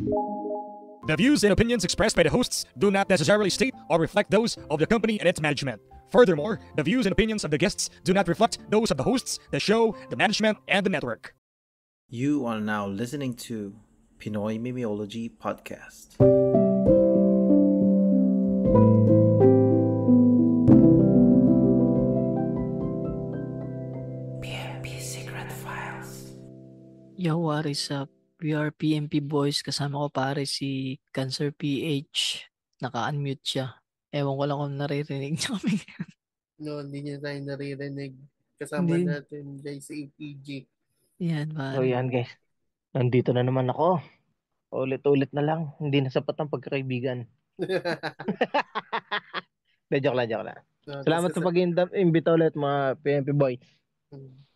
The views and opinions expressed by the hosts do not necessarily state or reflect those of the company and its management. Furthermore, the views and opinions of the guests do not reflect those of the hosts, the show, the management, and the network. You are now listening to Pinoy Mimiology Podcast. PMP Secret Files. Yo, what is up? We are PMP Boys. Kasama ko pare si Cancer PH. Naka-unmute siya. Ewan ko lang kung naririnig niya kami. No, hindi niya tayo naririnig. Kasama Hindi. natin guys sa APG. Yan, So pare. yan guys, nandito na naman ako. Ulit-ulit na lang, hindi na sapat ang pagkakaibigan. Joke lang. No, Salamat sa pag-imbita ulit mga PMP boys.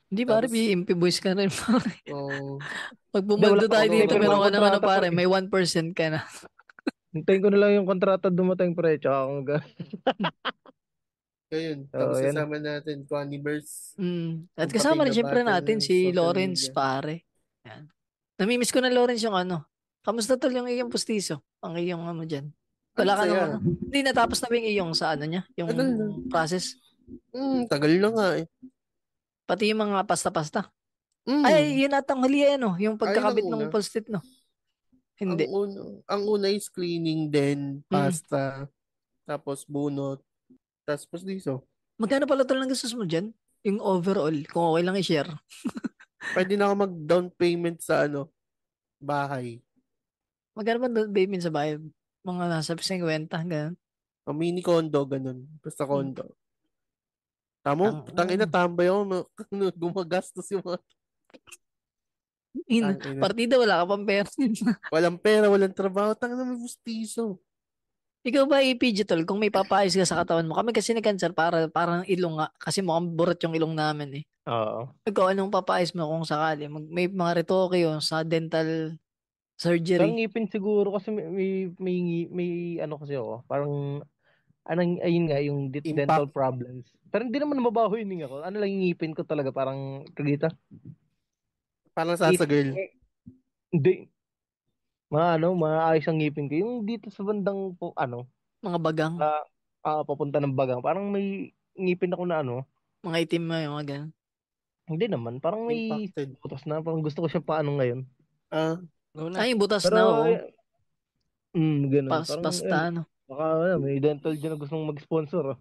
Hindi pare, Tapos- PMP Boys ka rin pare. Oh, Pag bumando Hindi, wala tayo pa- dito, may meron ka ng ano kontrata pare, pa eh. may 1% ka na. Hintayin ko na lang yung kontrata dumating pre. Tsaka kung ayun. So, Tapos yan. kasama natin Conniverse. At Yung kasama patay rin na syempre battle natin ng si social Lawrence media. pare. Yan. Namimiss ko na Lawrence yung ano. Kamusta tol yung iyong pustiso? Ang iyong ano dyan? Wala ka Ang saya. naman. Hindi natapos na ba yung iyong sa ano niya? Yung Tagal na. process? Tagal na nga eh. Pati yung mga pasta-pasta. Mm. Ay, yun atang huli ano, yung pagkakabit Ayun ang ng una. post-it, no? Hindi. Ang una is cleaning, then pasta, tapos bunot, tapos pasdiso. Magkano pala tol ng gastos mo dyan? Yung overall, kung okay lang i-share. Pwede na ako mag-down payment sa bahay. Magkano ba doon payment sa bahay? Mga nasa 50, ganun. Ang mini condo, ganun. Basta condo. Tamo, Ang- tangina, tambay ako. Gumagastos yung mga... Tangina. Partida, wala ka pang pera. Walang pera, walang trabaho. Tangina, may gustiso. Ikaw ba EPG tol, kung may papayos ka sa katawan mo? Kami kasi nag-cancer parang ilong nga. Kasi mukhang burot yung ilong namin eh. Oo. Ikaw, anong papayos mo kung sakali? May mga retoke yun sa dental Parang surgery. ngipin siguro kasi may ano kasi ako. Parang ayun nga yung dental problems. Pero hindi naman mabaho yung hininga ko. Ano lang yung ngipin ko talaga parang kagita. Parang sasagirl. Hindi. Maayos ang ngipin ko. Yung dito sa bandang Mga bagang, papunta ng bagang. Parang may ngipin ako na mga itim mo yung mga ganun. hindi naman. Parang may Impacted. butas na. Parang gusto ko siya paano ngayon. Ay, yung butas Pero, na, oo. ganun. Basta, ano. Baka may dental dyan na gustong mag-sponsor. Oo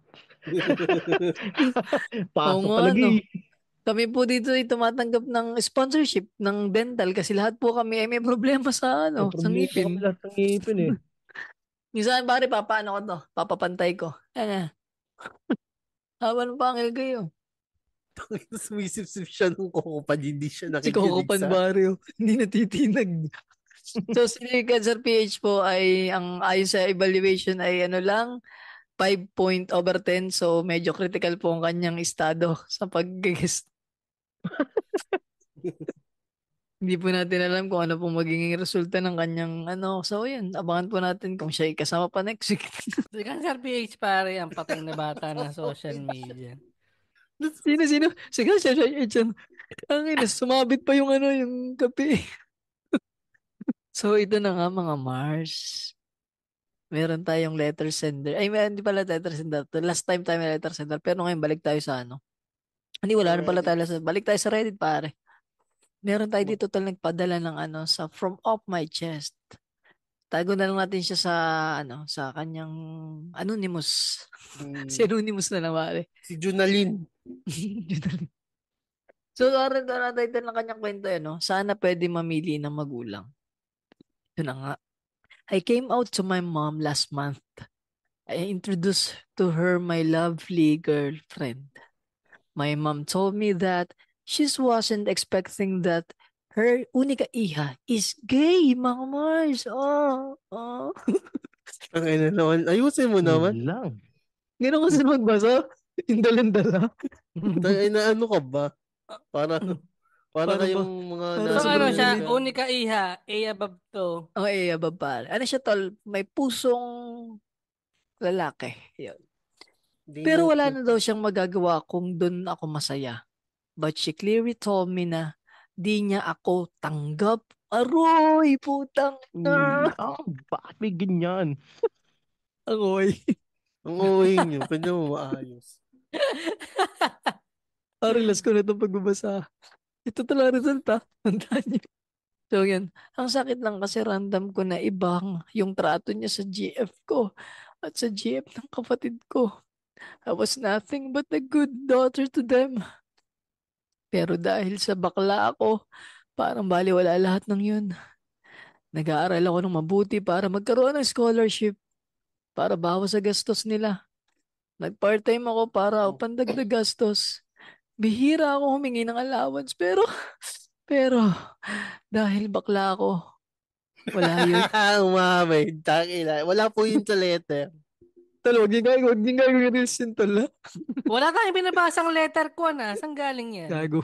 Pasok nga, talaga no. eh. Kami po dito ay tumatanggap ng sponsorship ng dental kasi lahat po kami ay may problema sa May sa problema ngipin. kami lahat ng ngipin eh. Minsan pare, papaano ko to? Papapantay ko. Ayan. Haba ng pangil kayo. Sumisip-sip siya nung kukupan. Hindi siya Si nakikinig Coco Panbarrio. Hindi natitinag. So, si Cancer PH po ay, ayon sa evaluation ay ano lang, 5./10. So, medyo critical po ang kanyang estado sa pag-guest. Hindi po natin alam kung ano pong magiging resulta ng kanyang So, yun. Abangan po natin kung siya ay kasama pa next week. Si Cancer PH pare, ang patay na bata na social media. Sino? Si Cancer PH. Ang ina, sumabit pa yung yung kape. So, ito na nga mga Mars. Meron tayong letter sender. Ay, hindi pala letter sender. Last time tayo may letter sender. Pero ngayon, balik tayo sa Hindi, wala na pala tayo. Balik tayo sa Reddit, pare. Meron tayo dito nagpadala ng sa From Off My Chest. Tago na lang natin siya sa sa kanyang anonymous. Si anonymous na lang, pare. Si Junaline. So, title ng kanyang kwento sana pwede mamili ng magulang. Ito na nga. I came out to my mom last month. I introduced to her my lovely girlfriend. My mom told me that she wasn't expecting that her unika iha is gay, mga Mars. Oh. Ang ina naman. Ayusin mo naman. Yun lang. Gano'n kasi magbasa? Indalendala. Tangina, ano ka ba? Para Paano kayong mga Para So sa ano Brazilian. siya, unika iha, A above to. Okay, babal. Ano siya tol? May pusong lalaki. Yun. Pero wala na daw siyang magagawa kung doon ako masaya. But she clearly told me na di niya ako tanggap Aroy, putang na. Bakit may ganyan? Aroy. Ang uwi nyo, pwede mo maayos. Relax ko na itong pagbabasa. Ito talaga resulta. Tandaan niyo. So, yun. Ang sakit lang kasi random ko na ibang yung trato niya sa GF ko at sa GF ng kapatid ko. I was nothing but a good daughter to them. Pero dahil sa bakla ako, parang baliwala lahat ng yun. Nag-aaral ako ng mabuti para magkaroon ng scholarship para bawas sa gastos nila. Nag-part-time ako para pandagdag gastos. Bihira ako humingi ng allowance pero dahil bakla ako, wala yun. Umamay. Takila. Wala po yun sa letter. Tol, huwag niyo nga i-reels yun, tol, ha? Wala tayong binabasang letter ko na. Saan galing yan? Gago.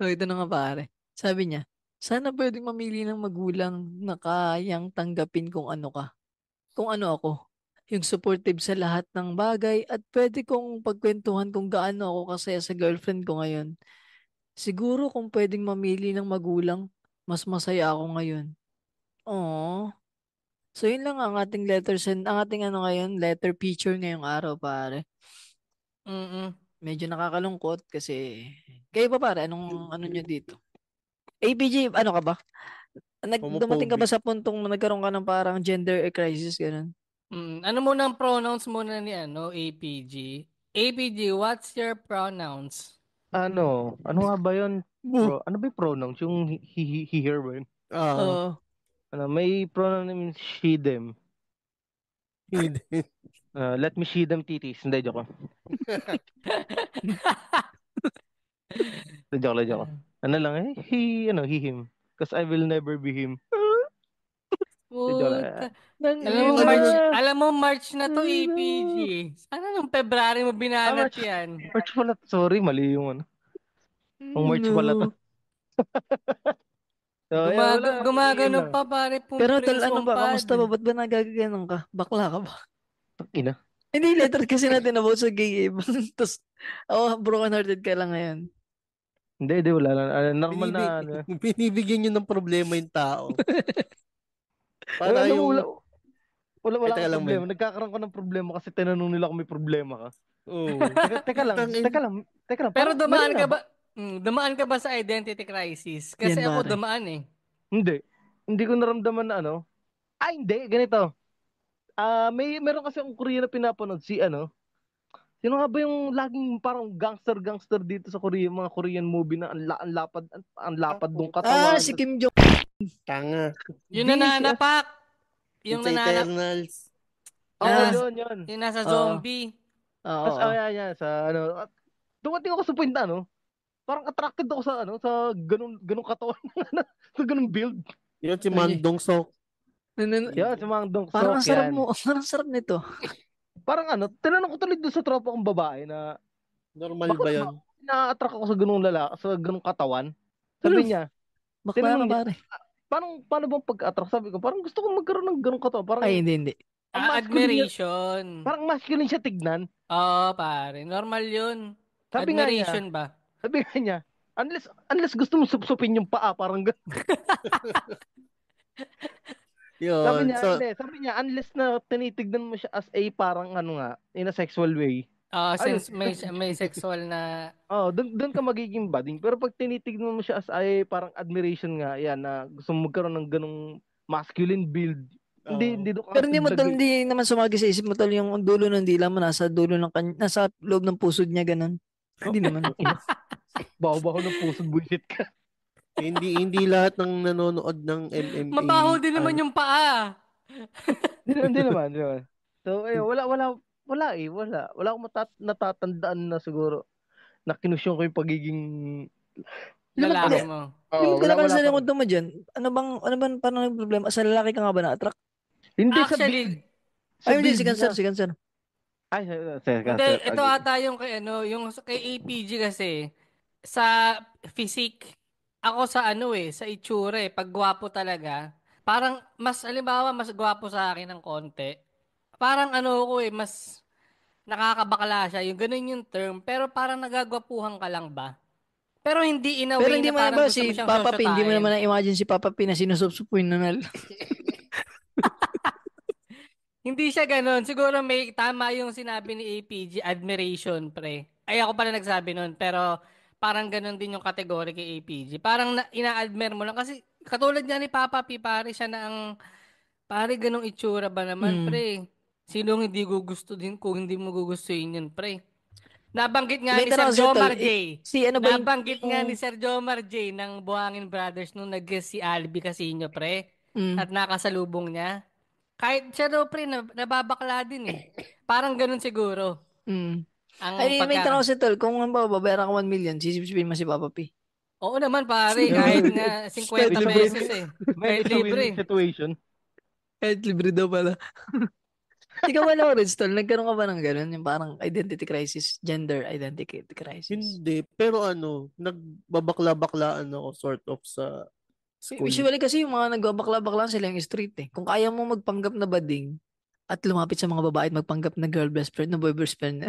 So, ito na nga pare. Sabi niya, sana pwedeng mamili ng magulang na kayang tanggapin kung ano ka. Kung ano ako. Yung supportive sa lahat ng bagay at pwede kong pagkwentuhan kung gaano ako kasaya sa girlfriend ko ngayon. Siguro kung pwedeng mamili ng magulang, mas masaya ako ngayon. Oo. So, yun lang ang ating letter send, ang ating ano ngayon, letter feature ngayong araw, pare. Mm-mm. Medyo nakakalungkot kasi, kayo pa pare, anong ano nyo dito? APG, ano ka ba? Dumating ka ba Homophobic. sa puntong nagkaroon ka ng parang gender crisis, ganun? Ano muna ang pronouns muna ni APG? APG, what's your pronouns? Ano nga ba yun? Bu. Ano ba yung pronouns? Yung he, her ba yun? Oo. May pronoun na means she, them. Hindi. Let me see them titties. Hindi, joke lang. Joke lang, joke lang. Ano lang he, him. Because I will never be him. Joke lang. Puta. Nang Alam mo March na to, APG. Sana nung February mo binanat March. yan. March pala. Sorry, mali yung ano. Ang March pala to. So, wala. Yun Gumagano lang. pa pare Pero Prince ano ba, Kumpad. kamusta ba? Ba't ba nagagaganon ka? Bakla ka ba? Ina. Hindi, letter kasi natin about sa gay Abe. Tapos, broken hearted ka lang ngayon. Hindi, wala lang. Normal na. Binibigyan nyo ng problema yung tao. Para Alam mo, yung... wala Ay, akong teka lang, problema. men. Nagkakaroon ko ng problema kasi tinanong nila kung may problema ka. Oo. Teka lang. Pero Parang, mali dumaan nga ka ba? ba? Dumaan ka ba sa identity crisis? Kasi Yan, ako pare. dumaan eh. Hindi. Hindi ko naramdaman na ano. Hindi. Ganito. Meron kasi akong Korean na pinapanood si ano. Sino nga ba yung laging parang gangster dito sa Korea, mga Korean movie na ang lapad nung katawan. Si Kim Jong. Tanga. Yung Di, nananapak. Yung It's Eternals. Oo, Nasa, yun. yung nasa Oo. zombie. Tapos, Oo. yan, sa ano, dumating ako sa point na, ano, parang attracted ako sa, ano, sa ganung katawan, sa ganung build. Yun si Mandong Sok. Yan, sa mga Dong Parang Sok, ang sarap yan. mo. Parang sarap nito. Parang ano, tinanong ko tuloy doon sa tropa kong babae na, Normal bakit ba ba yun? na-attract ako sa ganung sa ganung katawan? Sabi niya, Bakla ka, tinanong niya, pare. paano bang pag-attract? Sabi ko, parang gusto kong magkaroon ng ganung katawan. Parang, Ay, hindi. ang masculine niya, Admiration. parang masculine siya tignan. Oo, pare. Normal yun. Sabi nga niya, Admiration ba? unless gusto mo supsupin yung paa, parang gano'n. Yun. So, Sabi niya, unless na tinitignan mo siya as a parang ano nga, in a sexual way. Ano, Since may sexual na... doon ka magiging bading. Pero pag tinitignan mo siya as a parang admiration nga, yan, na gusto mo magkaroon ng ganong masculine build. Hindi doon ka Pero hindi mo tol, lagay. hindi naman sumagi sa isip mo tol yung dulo ng dila mo nasa dulo ng nasa loob ng pusod niya ganun. Hindi naman. Baho-baho ng puso, bullshit ka. hindi lahat ng nanonood ng MMA. Mabaho din naman yung paa. Hindi naman. So, wala eh. Wala akong natatandaan na siguro na kinusyon ko yung pagiging Lalaki Hindi. mo. Limit ko wala naman sa pa. kwento mo dyan. Ano bang paano yung problema? Sa lalaki ka nga ba na-attract? Hindi sa build. Actually, Sa Ay, hindi. build Si Cancer, niya. si Cancer. Ay, hindi, ito ata yung kay yung kay APG kasi sa physique, ako sa sa itsura pag gwapo talaga, parang mas halimbawa mas gwapo sa akin ng konti. Parang ko mas nakakabakla siya, yung ganun yung term, pero parang nagagwapuhan ka lang ba? Pero hindi in a Pero way hindi na mo parang naman gusto mo si siyang Papa P, hindi mo shoshyotahin. naman na-imagine si Papa P na sinusupsupuin na nal. Hindi siya ganun. Siguro may tama yung sinabi ni APG, admiration, pre. Ay, ako pala nagsabi nun. Pero parang ganun din yung category kay APG. Parang ina-admire mo lang. Kasi katulad nga ni Papa P, pare siya na ang, pare ganung itsura ba naman, Mm. pre? Sinong hindi gugusto din kung hindi mo gugustuhin yun, pre? Nabanggit nga May ni Sir tanong kasi tol, Jomar J. si ano ba Nabanggit nga ni yung Sir Jomar J ng Buhangin Brothers nung si Albi Casino, pre. mm, At nakasalubong niya. Kahit siya daw, pre, nababakla din eh. Parang ganun siguro. mm. Ang Ay, may tanong pagkaka... kasi tol, kung ang babayaran ka 1 million, sisipsipin mo si Papa P. Oo naman, pare. Yung Kahit win, nga 50 it's a win, pesos eh. man, Kahit it's a win-win libre. situation. Kahit libre daw pala. Ikaw wala ko rin, tol, nagkaroon ka ba ng ganun? Yung parang identity crisis, gender identity crisis. Hindi. Pero nagbabakla-baklaan ako sort of sa school. Usually kasi yung mga nagbabakla-bakla sila yung street eh. Kung kaya mo magpanggap na bading at lumapit sa mga babae at magpanggap na girl best friend, na boy best friend na.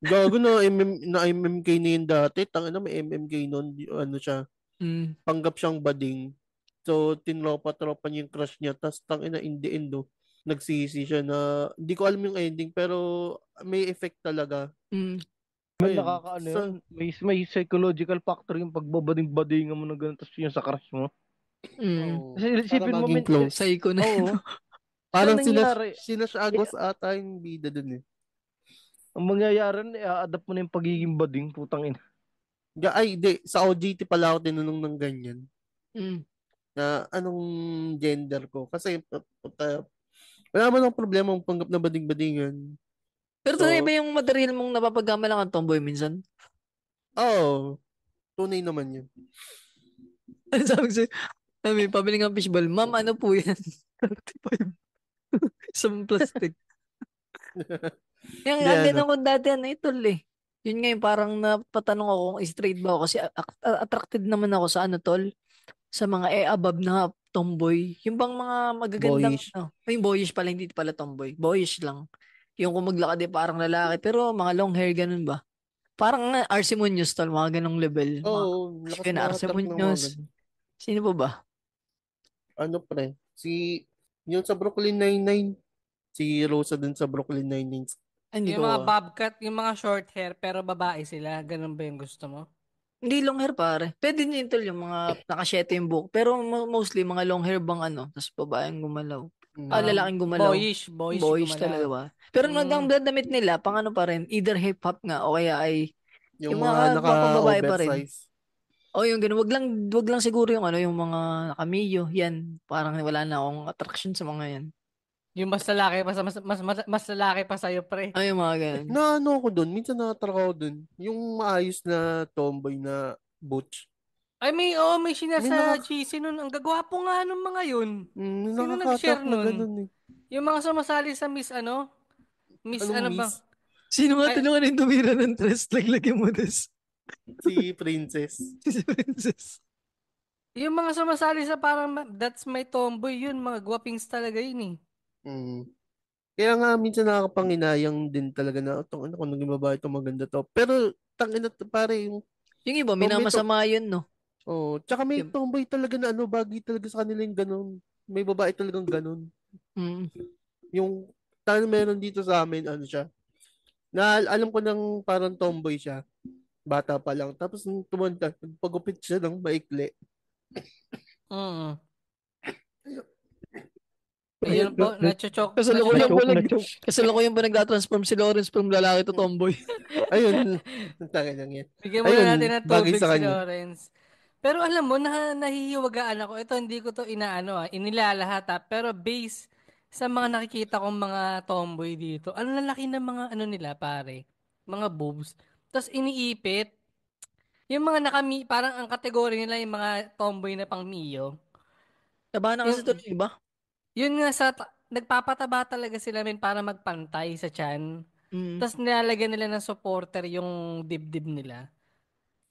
Gago na MMK na yun dati. Tangina may MMK noon. Ano siya. Mm. Panggap siyang bading. So, tinropa-tropa niya yung crush niya. Tapos, tangina, in the end, no, nagsisi siya na, hindi ko alam yung ending, pero may effect talaga. Mm. Man, Ayun. nakakaano yun. May psychological factor yung pagbabading-badingan mo ng ganun tapos yun sa crush mo. Mm. Oo. Kasi Para isipin mo, maging men, close. Psycho na. oo. Parang Saan nangyari? sinasagos ata yung bida dun eh. Ang mangyayari, i-adapt mo na yung pagiging bading, putang ina. Ay, di. Sa OJT pala ako tinanong ng ganyan. Mm. Na anong gender ko. Kasi, wala man ang problema ang panggap na bading-badingan. Pero tunay So, ba yung material mong napapagkamalan ang tomboy minsan? oh, tunay naman yun. Sabi ko may pabili ng fishball. Ma'am, ano po yan? 35. Isang plastic. Yung Hindi ang ano. ganun ko dati ano itol eh. Yun nga yung parang napatanong ako kung straight ba ako kasi attracted naman ako sa ano tol, sa mga above na tomboy. Yung bang mga magagandang Boyish. yung boyish pala, hindi pala tomboy. Boyish lang. Yung kung maglakad eh parang lalaki pero mga long hair ganun ba? Parang Arce Munoz tol, mga ganong level. Mga Oo, lakas yun, Arce makatrack ng mga Munoz. ganun. Sino pa ba? Ano pre? Yung sa Brooklyn Nine-Nine. Si Rosa dun sa Brooklyn Nine-Nine. Ay, hindi Yung mga ko. bobcat, yung mga short hair, pero babae sila. Ganun ba yung gusto mo? Hindi long hair pare. Pwede din tol yung mga nakasyete yung buhok. Pero mostly mga long hair bang ano. Tapos babaeng gumalaw. Lalaking gumalaw. Boyish Boyish talaga gumalaw. ba? Pero Mm. ang damit nila, pang ano pa rin. Either hip hop nga o kaya ay Yung yung mga mga pambabae pa rin. naka-oversize. O yung ganun. Wag lang siguro yung ano, yung mga nakamiyo. Yan. Parang wala na akong attraction sa mga yan. Yung mas lalaki pa sa mas lalaki pa sa'yo, pre. Ay, yung mga ganun. Na ano ako dun, minsan nakatrack ako dun. Yung maayos na tomboy na butch. Ay, may share May sa GC nun. Ang gagwapo nga nung mga yun. Sino nakaka-attract nag-share na nun? ganun eh. Yung mga sumasali sa Miss ano? Miss Anong ano ba? miss? Sino nga Ay, tulungan yung tumira ng dress? Laglagyan mo this. Si Princess. Si Princess. yung mga sumasali sa parang That's My Tomboy, yun. Mga gwapings talaga yun eh. Mm. Kaya nga minsan nakakapanginayang din talaga na itong ano kung naging babae ito maganda to. Pero tangina pare yung Yung iba, tomboy to. minamasama yun, no? Oh, tsaka may Yung, tomboy talaga na ano bagay talaga sa kanila yung ganun. May babae talagang ganun. mm, Yung meron dito sa amin ano siya. Na alam ko nang parang tomboy siya. Bata pa lang. Tapos nung tumanda, pagupit siya ng maikli. Mm. Ayun po, nachochok. kasalukuyan Na-choke, pa na-choke. kasalukuyan pa nagtatransform si Lawrence from lalaki to tomboy. Ayun. Tangin lang yan. Bigyan muna Ayun, natin ng bagay tubig sa si kanya. Lawrence. Pero alam mo, nahihiwagaan ako. Ito, hindi ko to inilalahat Pero base sa mga nakikita kong mga tomboy dito, ang lalaki ng mga ano nila, pare. Mga boobs. Tapos iniipit. Yung mga parang ang kategory nila yung mga tomboy na pang Mio. Taba na kasi Yung, to, iba. yun nga nagpapataba talaga sila min para magpantay sa tiyan. Mm. Tapos nilalagyan nila ng supporter yung dibdib nila.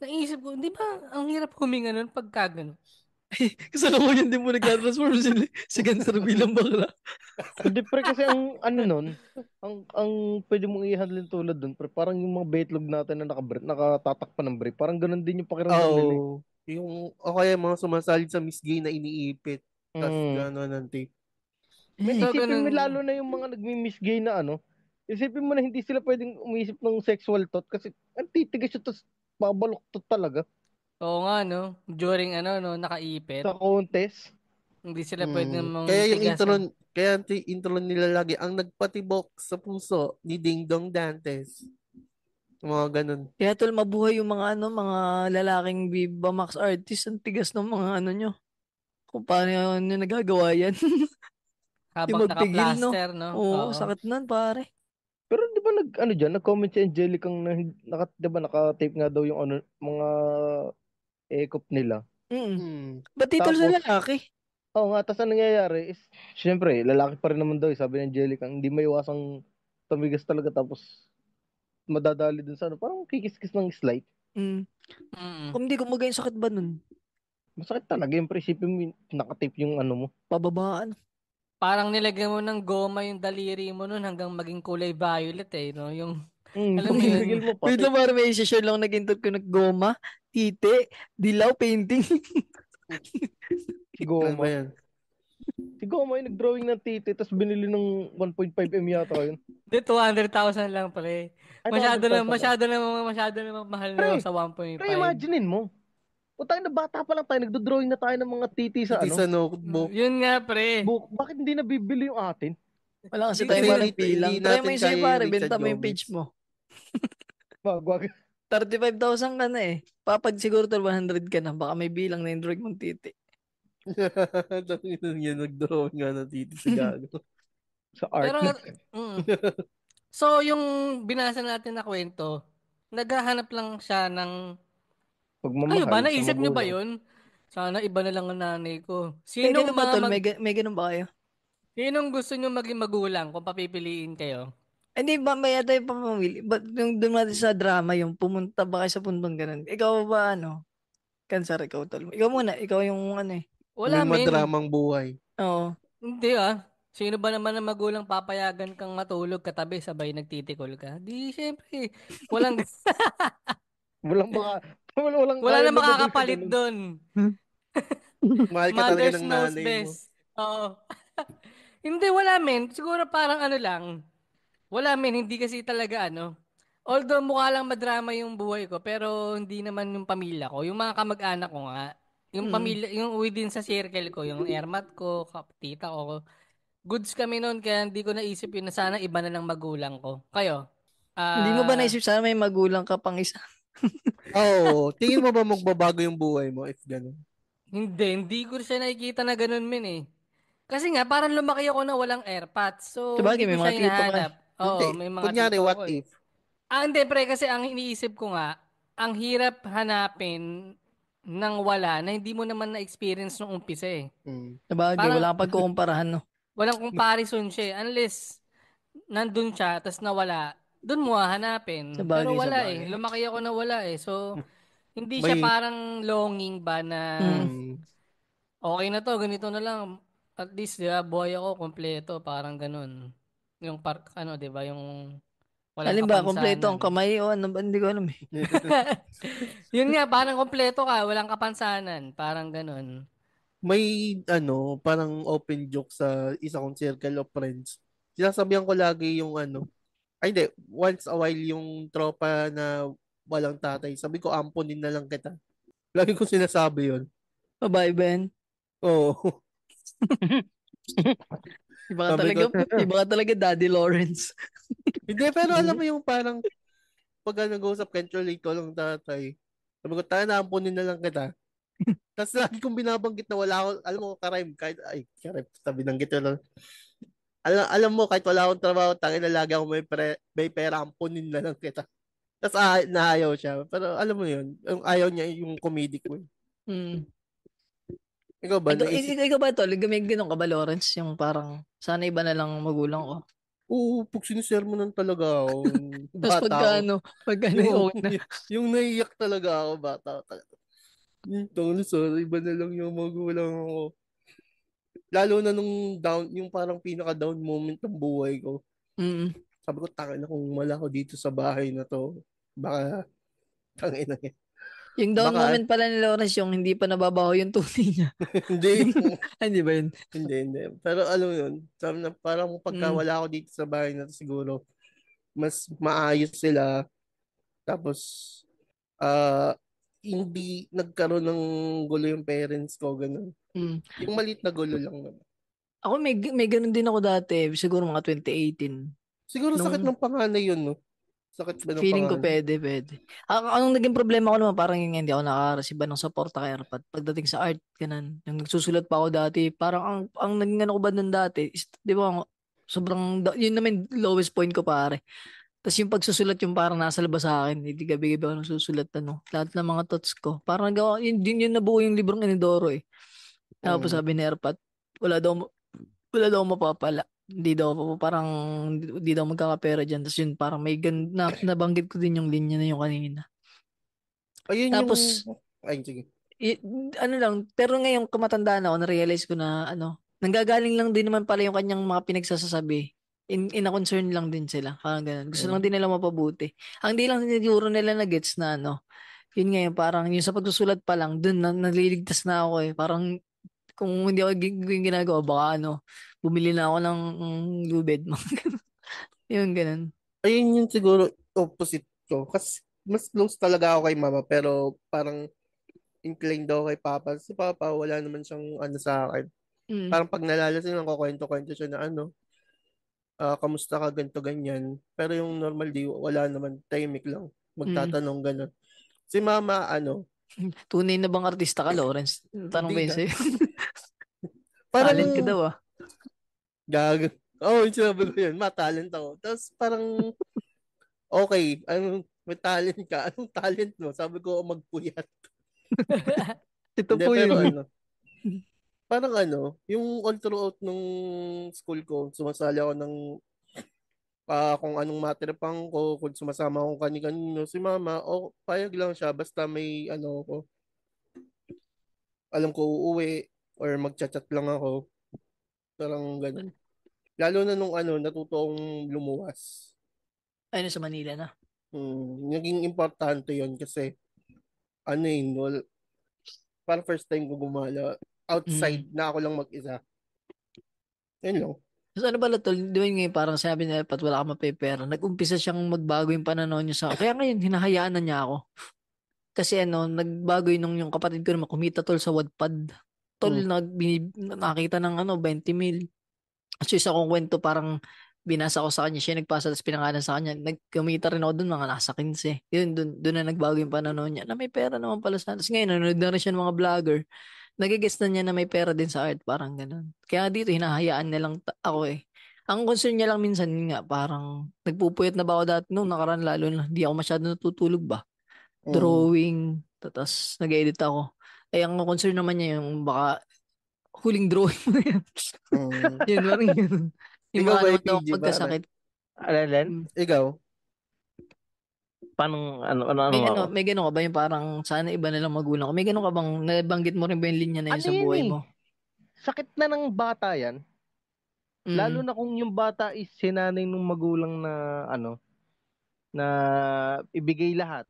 Naisip ko, di ba, ang hirap huminga nun pagka gano'n. Kasalukuyan din mo nagka-transform si Gangster bilang bakla. Hindi pre kasi ang ano nun, ang pwede mong i-handle tulad dun pre, parang yung mga baitlog natin na nakatatakpan ng brief, parang ganun din yung pakiramdam nila. Yung, o kaya mga sumasalit sa Miss Gay na iniipit. Tapos Mm. gano'n ang tape. May So, isipin mo ganun. lalo na yung mga nagmi-misgay na ano, isipin mo na hindi sila pwedeng umisip ng sexual thought kasi ang titigas siya tapos babaluktot talaga Oo nga, no? During no, nakaipit. sa contest. Hindi sila pwedeng mong Kaya yung tigasan. intro nila lagi, ang nagpatibok sa puso ni Ding Dong Dantes. Mga ganun. Kaya tol, mabuhay yung mga lalaking Viva Max artist. Ang tigas ng mga nyo. Kung paano nyo nagagawa yan. Yung Habang magpigil, no? naka-plaster, no? Oo, Oo. sakit nun, pare. Pero di ba nag-comment si Angelica di ba naka-tape nga daw yung ano, mga ekop nila. Ba't di tol sa Tapos, lalaki? oo nga, tapos ang nangyayari is, syempre, lalaki pa rin naman daw, sabi ni Angelica, hindi may iwasang tumigas talaga tapos madadali dun sa ano, parang kikis-kis ng slide. Mm. Mm. Kung hindi kumagay yung sakit ba nun? Masakit talaga yung prinsipyo mo, nakatape yung ano mo. Pababaan. Parang nilagyan mo ng goma yung daliri mo nun hanggang maging kulay violet no? Yung, alam mo yun? Pumipigil mo pa. Wait lang, pare, may share lang nag-intot ko naggoma, tite, dilaw, painting. Si Ano ba Goma. yan? Si Goma yung nag-drawing ng titi tapos binili ng 1.5M yata yun. Hindi, 200,000 lang pre. Ay, Masyado 200,000 na, lang. masyado na mahal Pre, na sa 1.5. Pre, imaginein mo. Putang na bata pa lang tayo, nagdo-drawing na tayo ng mga titi sa Iti ano. sa notebook. Yun nga pre. Book. Bakit hindi nabibili yung atin? Wala kasi Hindi tayo kasi parang hindi bilang. Try mo natin yung sa'yo, kaya yung pare, Richard benta mo yung Gomez. page mo. Wag. 35,000 ka na eh. Papag siguro tol 100 ka na. Baka may bilang na yung drawing mong titi. Yan, nag-draw nga ng titi sa gago. Sa art. Pero, so yung binasa natin na kwento, naghahanap lang siya ng, kayo ba, Pagmamahal sa naisip nyo ba magulang. yun? Sana iba na lang ang nanay ko. Eh, Sinong ganun ba mga tol? May ganun ba kayo? sinong gusto nyo maging magulang kung papipiliin kayo? Hindi ba may tayo pamamili? Ba't yung doon natin sa drama, yung pumunta ba kayo sa puntong ganun? Ikaw ba Kansar, ikaw tol. Ikaw muna, ikaw yung ano eh. Wala May men. madramang buhay. Oo. Hindi Sino ba naman ang magulang papayagan kang matulog katabi sabay nagtitikol ka? Di, syempre. Walang, Walang mga, walang wala kaya na lumabas sa makakapalit ganun. doon. Mahal ka talaga Mother's ng knows nanay mo. best. Oo. Hindi, wala men. Siguro parang ano lang. Wala men, hindi kasi talaga Although mukha lang madrama yung buhay ko, pero hindi naman yung pamilya ko. Yung mga kamag-anak ko nga. Yung pamilya, yung within sa circle ko, yung ermat ko, tita ko. Goods kami noon, kaya hindi ko naisip yun na sana iba na lang magulang ko. Kayo? Hindi mo ba Ah, naisip sana may magulang ka pang isa? Oo. Tingin mo ba magbabago yung buhay mo if gano'n? hindi ko siya nakikita na ganun men eh. Kasi nga, parang lumaki ako na walang AirPods. So, hindi Sabagay, ko may siya mga tito ka. hinahanap. Hindi. Oo, may mga Kunyari, tito what ako eh. if? Hindi pre, kasi ang iniisip ko nga, ang hirap hanapin nang wala na hindi mo naman na-experience nung umpisa eh. Sabagay, Parang wala kang pagkukumparahan, no? walang comparison siya eh. Unless nandun siya, tas nawala, dun mo hahanapin. Pero Sabagay, wala sabagay. eh. Lumaki ako na wala eh. So, hindi siya May, parang longing ba na Mm. okay na to, ganito na lang. At least, di ba, buhay ako, kompleto, parang ganun. Yung di ba, yung walang Alin ba, kompleto ang kapansanan. kamay o ano ba? Hindi ko alam eh. Yun nga, parang kompleto ka, walang kapansanan, parang ganun. may parang open joke sa isa kong circle of friends. Sinasabihan ko lagi yung ay hindi, once a while yung tropa na walang tatay. Sabi ko, ampunin na lang kita. Lagi ko sinasabi yun. Babae ba yan? Oo. Iba ka Sabi talaga, ko, iba ka talaga Daddy Lawrence. hindi, pero alam mo yung parang pag nag-uusap ka, relate ko lang tatay. Sabi ko, tayo na ampunin na lang kita. Tapos lagi kong binabanggit na wala ako, alam mo, karime, kahit, karime, sabi ng gito lang. Alam mo, kahit wala akong trabaho, tangin na lagi ako may pera, ampunin na lang kita. Tapos naayaw siya. Pero alam mo yun, yung ayaw niya yung comedic mo. Mm. Ikaw ba, Ikaw, naisip? ikaw ba tol? May ganun ka ba, Lawrence? Yung parang, sana iba na lang ang magulang ko. Oo, pag sinisermonan talaga ako. Tapos Bata ako. pagka Yung, okay na. yung naiyak talaga ako, bata ako talaga. Sorry, iba na lang yung magulang ko. Lalo na nung down, yung parang pinaka-down moment ng buhay ko. Mm. Sabi ko, tangin na kung wala ko dito sa bahay na to. Baka, tangin na yan. Yung down Baka, moment pala ni Lawrence yung hindi pa nababaho yung tunay niya. hindi. Hindi ba yun? Hindi. Pero alam mo yun, sabi na, parang pagka Mm. wala ako dito sa bahay na to, siguro, mas maayos sila. Tapos, ah hindi nagkaroon ng gulo yung parents ko, ganun. Mm. Yung maliit na gulo lang naman. Ako may ganun din ako dati, siguro mga 2018. Siguro sakit Nung ng panganay yun, no? Sakit ba ng feeling ko panganay? pwede. Anong naging problema ko naman, parang yung hindi ako nakaka-receive ng suporta kay Arpat. Pagdating sa art, ganun. Yung nagsusulat pa ako dati, parang ang naging ano ko ba nun dati, is, di ba, yun naman lowest point ko pare. Tapos yung pagsusulat yung parang nasa labas sa akin, hindi gabi-gabi ako nagsusulat, lahat ng mga thoughts ko. Parang nagawa, yun nabuo yung librong Inidoro eh. Tapos Mm. sabi ni Arpat, wala daw, wala daw mapapala. Hindi daw parang hindi daw magkakapera diyan. Tapos yun parang nabanggit ko din yung linya na yung kanina. Ayun yung... Tapos Ay, sige. i- ano lang, pero ngayong kamatandaan ako, na-realize ko na nanggagaling lang din naman pala yung kanyang mga pinagsasasabi. In a concern lang din sila. Parang ganun. Gusto lang din nila mapabuti. Ang di lang siguro nila na gets na yun nga yung parang yung sa pagsusulat pa lang, dun naliligtas na ako eh. Parang kung hindi ako yung ginagawa, baka bumili na ako ng lubid. Yung ganun. Ayun yung siguro opposite ko. Kasi mas close talaga ako kay mama, pero parang inclined daw kay papa. Si papa, wala naman siyang ano sa akin. Mm. Parang pag nalalasing ako, kwento-kwento siya na kamusta ka, ganto ganyan. Pero yung normal di, wala naman, tahimik lang. Mm. Magtatanong gano'n. Si mama, Tunay na bang artista ka, Lawrence? Tanong ba hindi yun na. sa'yo? Parang, Talent ka daw ah. gag. Oo, sinabi ko yun, ma-talent ako. Tapos parang, okay, may talent ka. Anong talent mo? Sabi ko, magpuyat. Ito Hindi, po pero yun. parang yung all throughout nung school ko, sumasali ako ng kung anong matirapang ko, kung sumasama ako kani-kanino, si mama, payag lang siya, basta may ko, alam ko uuwi, or magchat-chat lang ako, parang ganun. Lalo na nung natuto akong lumuwas. Ayun sa Manila na. Naging importante yon kasi, parang first time ko gumala, outside Mm. na ako lang mag-isa. Yun lang. Tapos ano pala tol, di ba yun ngayon parang sabi nila pat wala ka mapepera. Nag-umpisa siyang magbago yung pananaw niya sa kaya ngayon hinahayaan na niya ako. Kasi nagbago yung kapatid ko naman kumita tol sa Wattpad. Tol, Hmm. nakita ng 20 mil. At yung isa kong kwento parang binasa ko sa kanya, siya nagpasa tapos pinangalan sa kanya. Nagkumita rin ako dun mga nasa 15. Yun, dun na nagbago yung pananaw niya na may pera naman pala sa. Tapos ngayon, nanonood na rin siya ng mga vlogger. Nagigets na niya na may pera din sa art, parang ganun. Kaya dito, hinahayaan na lang ako eh. Ang concern niya lang minsan yun nga, parang nagpupuyat na ba ako dati nung nakaraan lalo na hindi ako masyado natutulog ba. Hmm. Drawing, tapos nag-edit ako. Eh, ang concern naman niya yung baka huling drawing mo na yan. Hmm. Yun, parang ganun. Yung Ikaw mga ba, naman daw PG, pare? pagkasakit. Alen? Mm. Ikaw? Paano, ano May ako? may gano'n ka ba yung parang sana iba na lang magulang ko? May gano'n ka bang nabanggit mo rin ba yung linya na yun Ano sa yan buhay eh? mo? Sakit na ng bata yan. Lalo Mm. na kung yung bata is sinanay ng magulang na na ibigay lahat.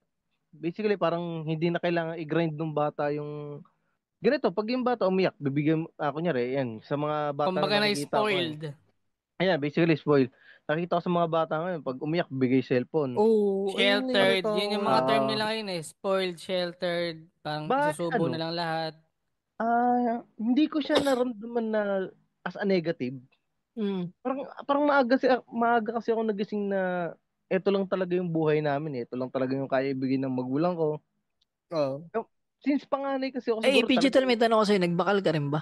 Basically, parang hindi na kailangan i-grind ng bata yung ganito, pag yung bata umiyak, bibigyan kunyari, yan, sa mga bata Kumbaga na na nakikita ko ngayon. spoiled. Ayan, basically spoiled. Nakikita ko sa mga bata ngayon, pag umiyak, bigay cellphone. Oo, ayun Sheltered. nakita Yun ko yung eh. mga term Ah, nila ngayon eh. Spoiled, sheltered. Parang but isusubo na lang lahat. hindi ko siya naramdaman na as a negative. Mm. Parang maaga kasi ako nagising na ito lang talaga yung buhay namin eh. Ito lang talaga yung kaya ibigay ng magulang ko. Oo. Since panganay kasi ako Eh, siguro digital talagang, may tanong ko sa'yo, nagbakal ka rin ba?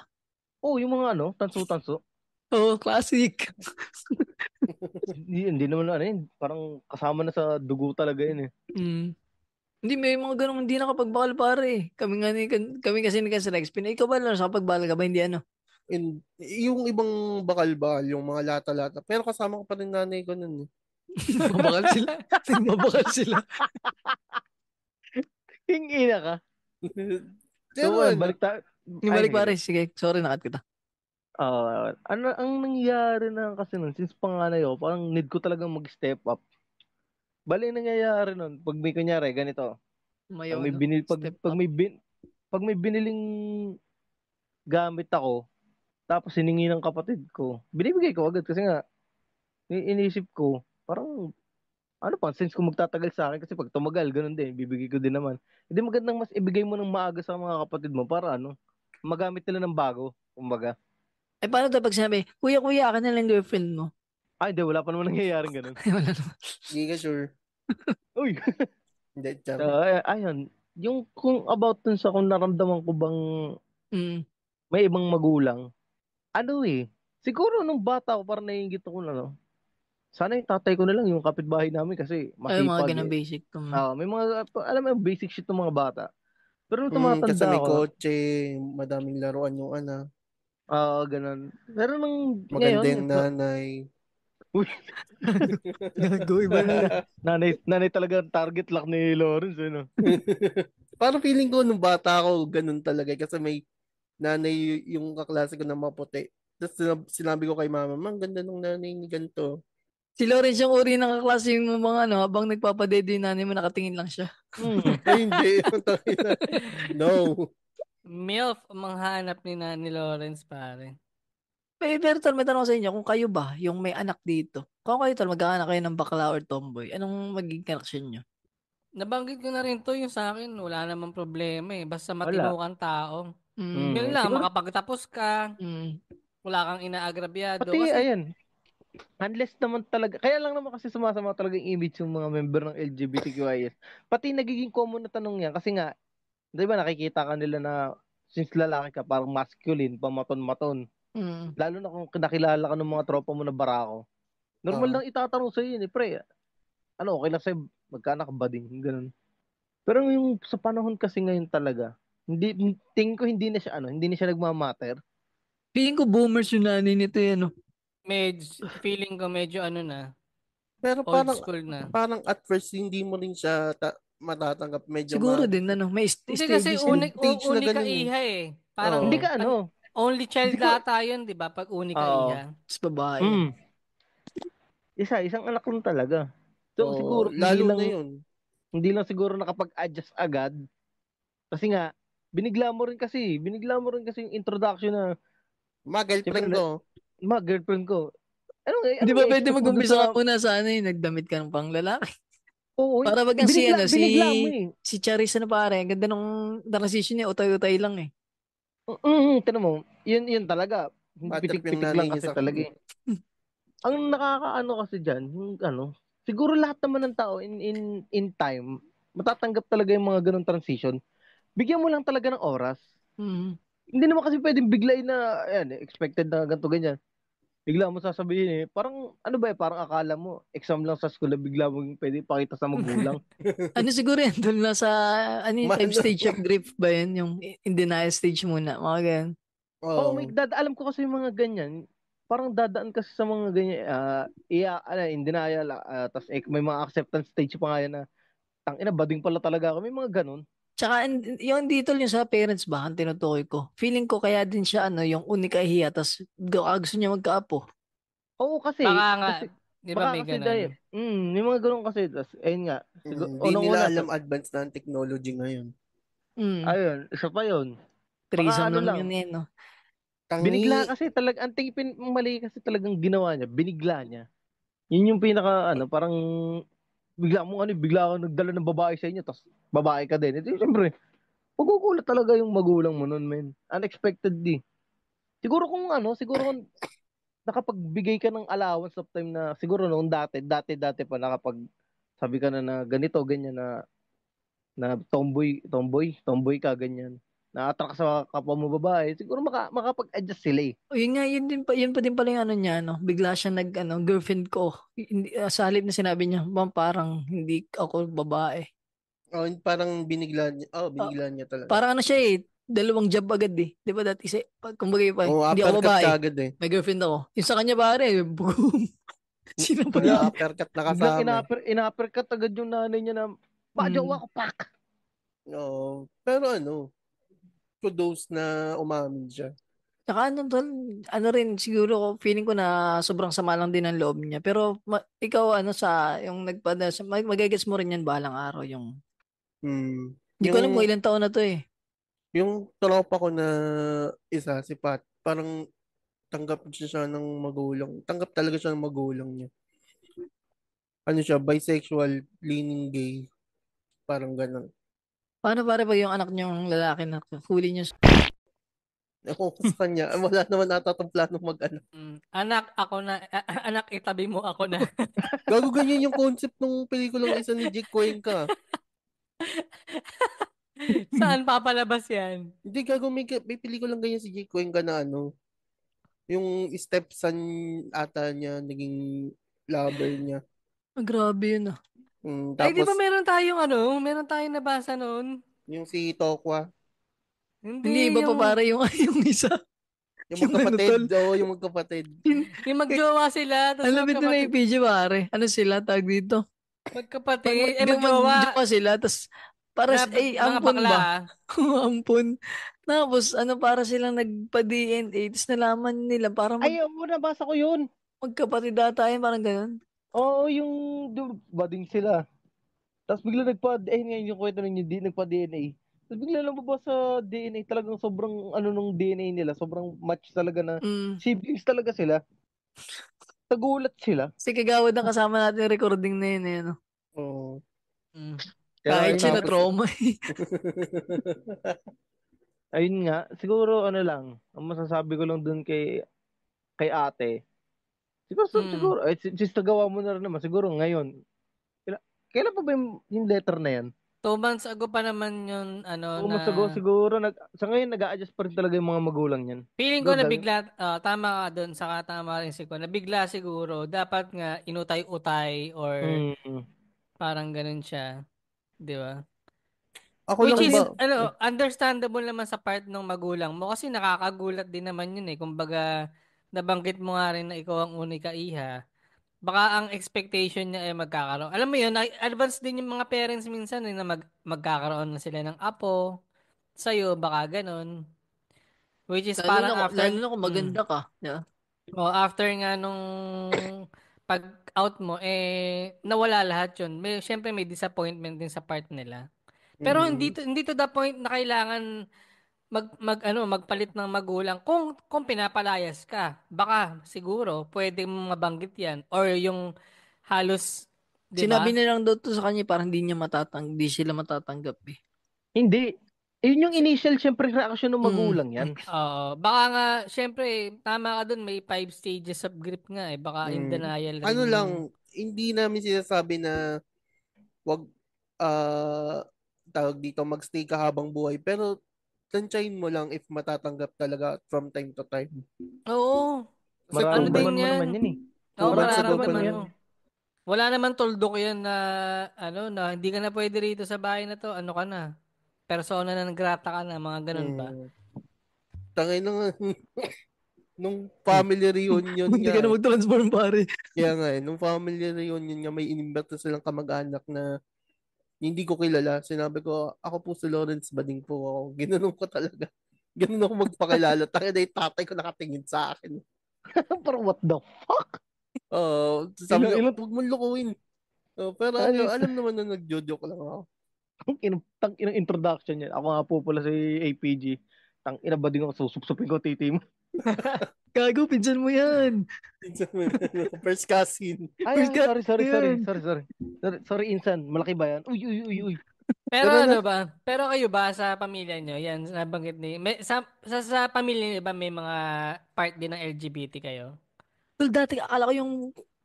yung mga tanso-tanso. Oo, classic. Hindi naman parang kasama na sa dugo talaga yun eh. Mm. Hindi, may mga ganun, hindi nakapagbakal pare eh. Kami kasi ni Rex, ikaw ba lang nakapagbakal ka ba? Hindi ano? Yung ibang bakal-bakal, yung mga lata-lata. Pero kasama ko pa rin nanay ko nun eh. Nagbabakal sila. Nagbabakal sila. King ina ka. Pero So, ano, balik tayo. Yung balik pare, sige. Sorry, nakat kita. Ano ang nangyayari na kasi nun, since panganay ako, parang need ko talagang mag-step up. Bali, ang nangyayari nun, pag may kunyari, ganito, pag Mayo, may no? binil, Step pag up. pag may biniling gamit ako, tapos hiningi ng kapatid ko, binibigay ko agad kasi nga, inisip ko, parang, ano pa, since kung magtatagal sa akin, kasi pag tumagal, ganun din, bibigay ko din naman. Hindi magandang mas ibigay mo ng maaga sa mga kapatid mo para ano, magamit nila ng bago, kumbaga. Eh, paano to pag sinabi, kuya, akin na lang girlfriend mo? Ay, hindi, wala pa naman nangyayaring ganun. Wala naman. hindi ka sure. Uy! Hindi, char. Ayun, yung kung about dun sa kung naramdaman ko bang Mm. may ibang magulang, ano siguro nung bata ko parang naiingit ako na, no? Sana yung tatay ko na lang, yung kapitbahay namin kasi Ay, mga masipag ganun eh. basic to. May mga, alam mo yung basic shit ng mga bata. Pero nung Kasi tumatanda may ako, kotse, madaming laruan yung ganun. Pero nung maganda ngayon, yung nanay. uy, Gago, iba na yun. nanay talaga ang target lock ni Lawrence, no? Parang feeling ko nung bata ako, ganun talaga. Kasi may nanay yung kaklase ko na maputi. Tapos sinabi ko kay mama, ang ganda ng nanay ni ganito. Si Lawrence yung uri ng kaklase yung mga ano, habang nagpapadede yung nanay mo, nakatingin lang siya. Ay, hindi. No. MILF ang mga hanap ni Lawrence, pare. Pero tol, may tanong ko sa inyo, kung kayo ba, yung may anak dito, kung kayo tol, magkaanak kayo ng bakla or tomboy, anong magiging connection nyo? Nabanggit ko na rin to yung sa akin, wala namang problema eh. Basta matino Wala. kang tao. Mm. Yun lang, Siguro, makapagtapos ka, Mm. wala kang inaagrabyado. pati, Kasi, ayan, unless naman talaga, kaya lang naman kasi sumasama talaga yung image yung mga member ng LGBTQIS. Pati nagiging common na tanong yan kasi nga, di ba nakikita ka nila na since lalaki ka, parang masculine, pamaton-maton. Mm. Lalo na kung nakilala ka ng mga tropa mo na barako. Normal Oo. lang itatanong sa'yo yun pre. Ano, okay lang sa'yo, magkaanak ka ba din? Ganun. Pero yung sa panahon kasi ngayon talaga, tingin ko hindi na siya nagmamatter. Feeling ko boomers yung nanay nito yan, no? feeling ko medyo ano na, Pero old parang, school na. parang at first, hindi mo rin siya matatanggap. Medyo Siguro din, ano, may Hindi kasi stages din. stage na uni ka ganun eh. iha eh. Hindi Oo. Parang ka only child hindi ko, data yun, di ba? Pag uni ka iha. Tapos babae. mm, isang anak lang talaga. So Oo, siguro lalo na yun. hindi lang siguro nakapag-adjust agad. Kasi nga, binigla mo rin kasi yung introduction na, Mga girlfriend siyempre, ko. girlfriend ko. Hindi ba pwede i-expect mo dun mag-umpisa ka sa, muna sa ano yung nagdamit ka ng pang lalaki? oo, Para bagang si ano, binigla mo eh. si Charis na pare, ang ganda nung transition niya, utay-utay lang eh. Tinan mo, yun talaga. Bad trip yung Pitik-pitik nanay lang niya kasi sa talaga eh. Ang nakakaano kasi diyan, yung siguro lahat naman ng tao in time, matatanggap talaga yung mga ganung transition. Bigyan mo lang talaga ng oras. Mm. Hindi naman kasi pwedeng biglayin na ayan, expected na ganito ganyan. Bigla mo sasabihin parang ano ba parang akala mo exam lang sa school na bigla mo pwede pakita sa magulang. Ano siguro yan, doon na sa, ano yung Mahal 5 stage of grief ba yun? Yung in denial stage muna, mga ganyan. Oo, Oo. alam ko kasi yung mga ganyan, parang dadaan kasi sa mga ganyan, in denial, tas may mga acceptance stage pa nga yan na, tangina, bading pala talaga ako, may mga ganun. Tsaka yung dito yung sa parents ba, ang tinutukoy ko. Feeling ko kaya din siya ano, yung unika hiya, tas gusto niya magkaapo. Oo, Baka nga, kasi, di ba baka may kasi dahil, ganun? may mga ganun kasi, tas, ayun nga, Hindi nila unang-una, alam advance na ang technology ngayon. Mm. ayun, isa pa yun. Baka Threesome ano lang lang, yun eh, no? binigla Tangi. kasi ang mali kasi talagang ginawa niya, binigla niya. Yun yung pinaka, parang, bigla ako nagdala ng babae sa inyo, tas babae ka din. Ito, siyempre, magugulat talaga yung magulang mo nun, men. Unexpectedly. Siguro kung nakapagbigay ka ng allowance of time na, siguro noong dati pa nakapag, sabi ka na ganito, ganyan na tomboy ka, ganyan. Na-attract sa kapwa mo babae, siguro makapag-adjust sila eh. O yun nga, yun pa din pala yung ano niya, no? Bigla siya girlfriend ko. Hindi, sa halip na sinabi niya, "Ma'am, parang hindi ako babae." Oh, parang binigla niya. Oh, Ah, binigla niya talaga. parang ano siya eh, dalawang job agad eh. Di ba dati kumbaga pa, Oh, hindi ako uppercut babae, ka agad eh. may girlfriend ako. Yung sa kanya pare, boom. Sino ba May yun? uppercut na Biglang kasama eh. ina-uppercut agad yung nanay niya na, pa, jowa ko, pak! Oo. Pero ano, kudos na umamin siya. Tsaka ano rin, siguro feeling ko na sobrang sama lang din ang loob niya. Pero ikaw, yung magagets mo rin yan balang araw. Hmm. Hindi ko alam kung ilang taon na to eh. Yung tropa ko na isa, si Pat, parang tanggap siya ng magulang. Tanggap talaga siya ng magulang niya. Ano siya, bisexual, leaning gay. Parang ganun. Paano pare pag yung anak niyong lalaki na huli niyo? Ako sa kanya, wala naman ata itong planong mag-anak. Anak, ako na. Anak, itabi mo ako na. Gago ganyan yung concept ng pelikulang isa ni Jake Cuenca. Saan papalabas yan? Hindi, gago may pelikulang ganyan si Jake Cuenca na yung stepson ata niya, naging lover niya. Grabe yun ah. Ay, di ba Tapos, meron tayong nabasa noon? yung si Tokwa, Hindi, iba pa pare yung isa. yung magkapatid, yung magkapatid. Yung magjowa sila, tapos Alam mo ito na yung PG pare. Ano sila, tag dito? magkapatid. Magjowa sila, tapos para, mga ampun bakla. ba? Ampun. Tapos, para silang nagpa-DNA, tapos nalaman nila, parang Ay, nabasa ko yun. magkapatid data yun, parang ganun. Oo, yung bading sila. Tapos bigla ngayon yung kwento ninyo, nagpa-DNA. Tapos bigla lumabas sa DNA, talagang sobrang nung DNA nila, sobrang match talaga na siblings talaga sila. Nagulat sila. Kasi kagawad ang kasama natin yung recording na yun, ano. Oo. Kahit siya na Tapos- trauma eh. Ayun nga, siguro lang, ang masasabi ko lang dun kay ate. Siguro, since nagawa mo na rin naman, siguro ngayon. Kailan pa ba yung letter na yan? 2 months ago pa naman yun, Siguro, sa ngayon, nag-a-adjust pa rin talaga yung mga magulang yan. feeling ko nabigla, tama ka doon, saka tama rin si ko, nabigla siguro, dapat nga inutay-utay or parang ganun siya, di ba? Which is, understandable naman sa part ng magulang mo kasi nakakagulat din naman yun eh. Kumbaga, nabanggit mo nga rin na ikaw ang unika iha. Baka ang expectation niya ay magkakaroon. Alam mo yun, advance din yung mga parents minsan na magkakaroon na sila ng apo. Sa'yo, baka ganun. Which is parang after... Lalo na kung maganda ka. Yeah. After nga nung pag-out mo, nawala lahat yun. Siyempre may disappointment din sa part nila. Pero hindi to the point na kailangan magpalit ng magulang kung pinapalayas ka. Baka siguro pwede mong mabanggit 'yan or yung halos 'di ba? Sinabi na lang daw to sa kanya parang hindi sila matatanggap eh. Hindi. Yun yung initial syempre reaction ng magulang yan. Oo. Baka nga syempre tama ka dun, may 5 stages of grief nga eh. Baka in denial rin. Hindi namin sinasabi na wag tawag dito magstay ka habang buhay, pero tansyahin mo lang if matatanggap talaga from time to time. Oo. Mararamdaman mo naman yan eh. Oo, mararamdaman mo. Wala naman tuldok yan na na hindi ka na pwede rito sa bahay na to. Ano ka na? Persona na grata ka na, mga ganun ba? Tangay na nga. Nung family reunion Hindi ka na mag-transform pare. Kaya nga nung family reunion nga may inimbento silang kamag-anak na hindi ko kilala. Sinabi ko, ako po si Lawrence Bading po ako. Ginanong ko talaga. Ganun ako magpakilala. Tangay na yung tatay ko nakatingin sa akin. Parang what the fuck? Sabi ko, huwag mong lukuin. Pero alam naman na nagjo-joke lang ako. Tang inang introduction niya. Ako nga po pala si APG. Tang ina ba din ako susupsupin ko titi mo. Gago, pinsan mo yan. First cousin. Ay, sorry, Insan. Malaki ba yan? Uy. Pero kayo ba sa pamilya nyo, yan, nabanggit sa pamilya nyo ba may mga part din ng LGBT kayo? Well, dati akala ko yung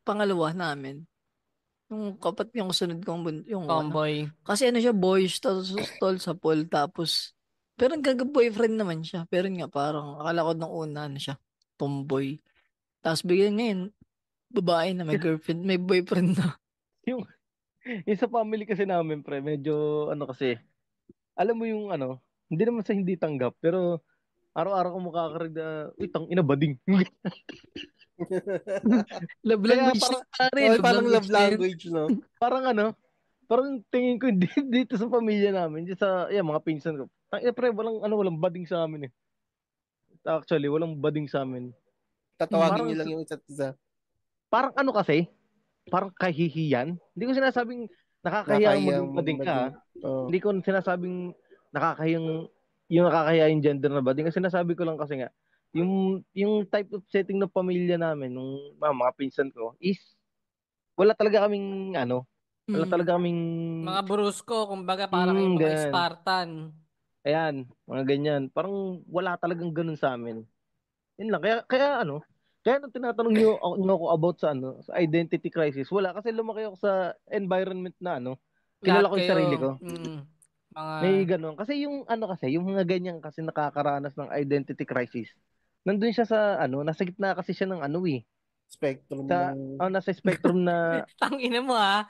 pangalawa namin. Yung sunod kong yung Tomboy. Kasi siya, boyish, tol sa Paul, tapos, pero boyfriend naman siya. Pero nga, parang, akala ko nung una, siya, tomboy. Tapos bigyan ngayon, babae na may girlfriend, may boyfriend na. Yung sa family kasi namin, pre, medyo, kasi, alam mo yung, hindi naman sa hindi tanggap, pero, araw-araw ko makakarig na, tang ina bading. Love language parang love language, no? Parang parang tingin ko dito sa pamilya namin, dito sa mga pinsan ko, Pre, walang bading sa amin eh. Actually, walang bading sa amin. Tatawagin Parang, niyo lang yung isa't isa. parang ano kasi, parang kahihiyan. Hindi ko sinasabing nakakahiyang Nakakayang maging bading ka. maging, oh, Hindi ko sinasabing nakakahiyang, yung nakakahiya yung gender na bading. Ang sinasabi ko lang kasi nga, yung type of setting ng pamilya namin, nung mga pinsan ko, is wala talaga kaming, wala Mm. talaga kaming, Mga brusko, kumbaga parang yung mga ganyan. Spartan. Ayan, mga ganyan. Parang wala talagang ganun sa amin. Yun lang. Kaya nung tinatanong niyo ako about sa identity crisis, wala kasi lumaki ako sa environment na Lahat kilala ko yung sarili kayo. ko. Mga May ganun. Kasi yung mga ganyan kasi nakakaranas ng identity crisis. Nandun siya nasa gitna kasi siya ng spectrum sa, ng... nasa spectrum na, tangina mo ha.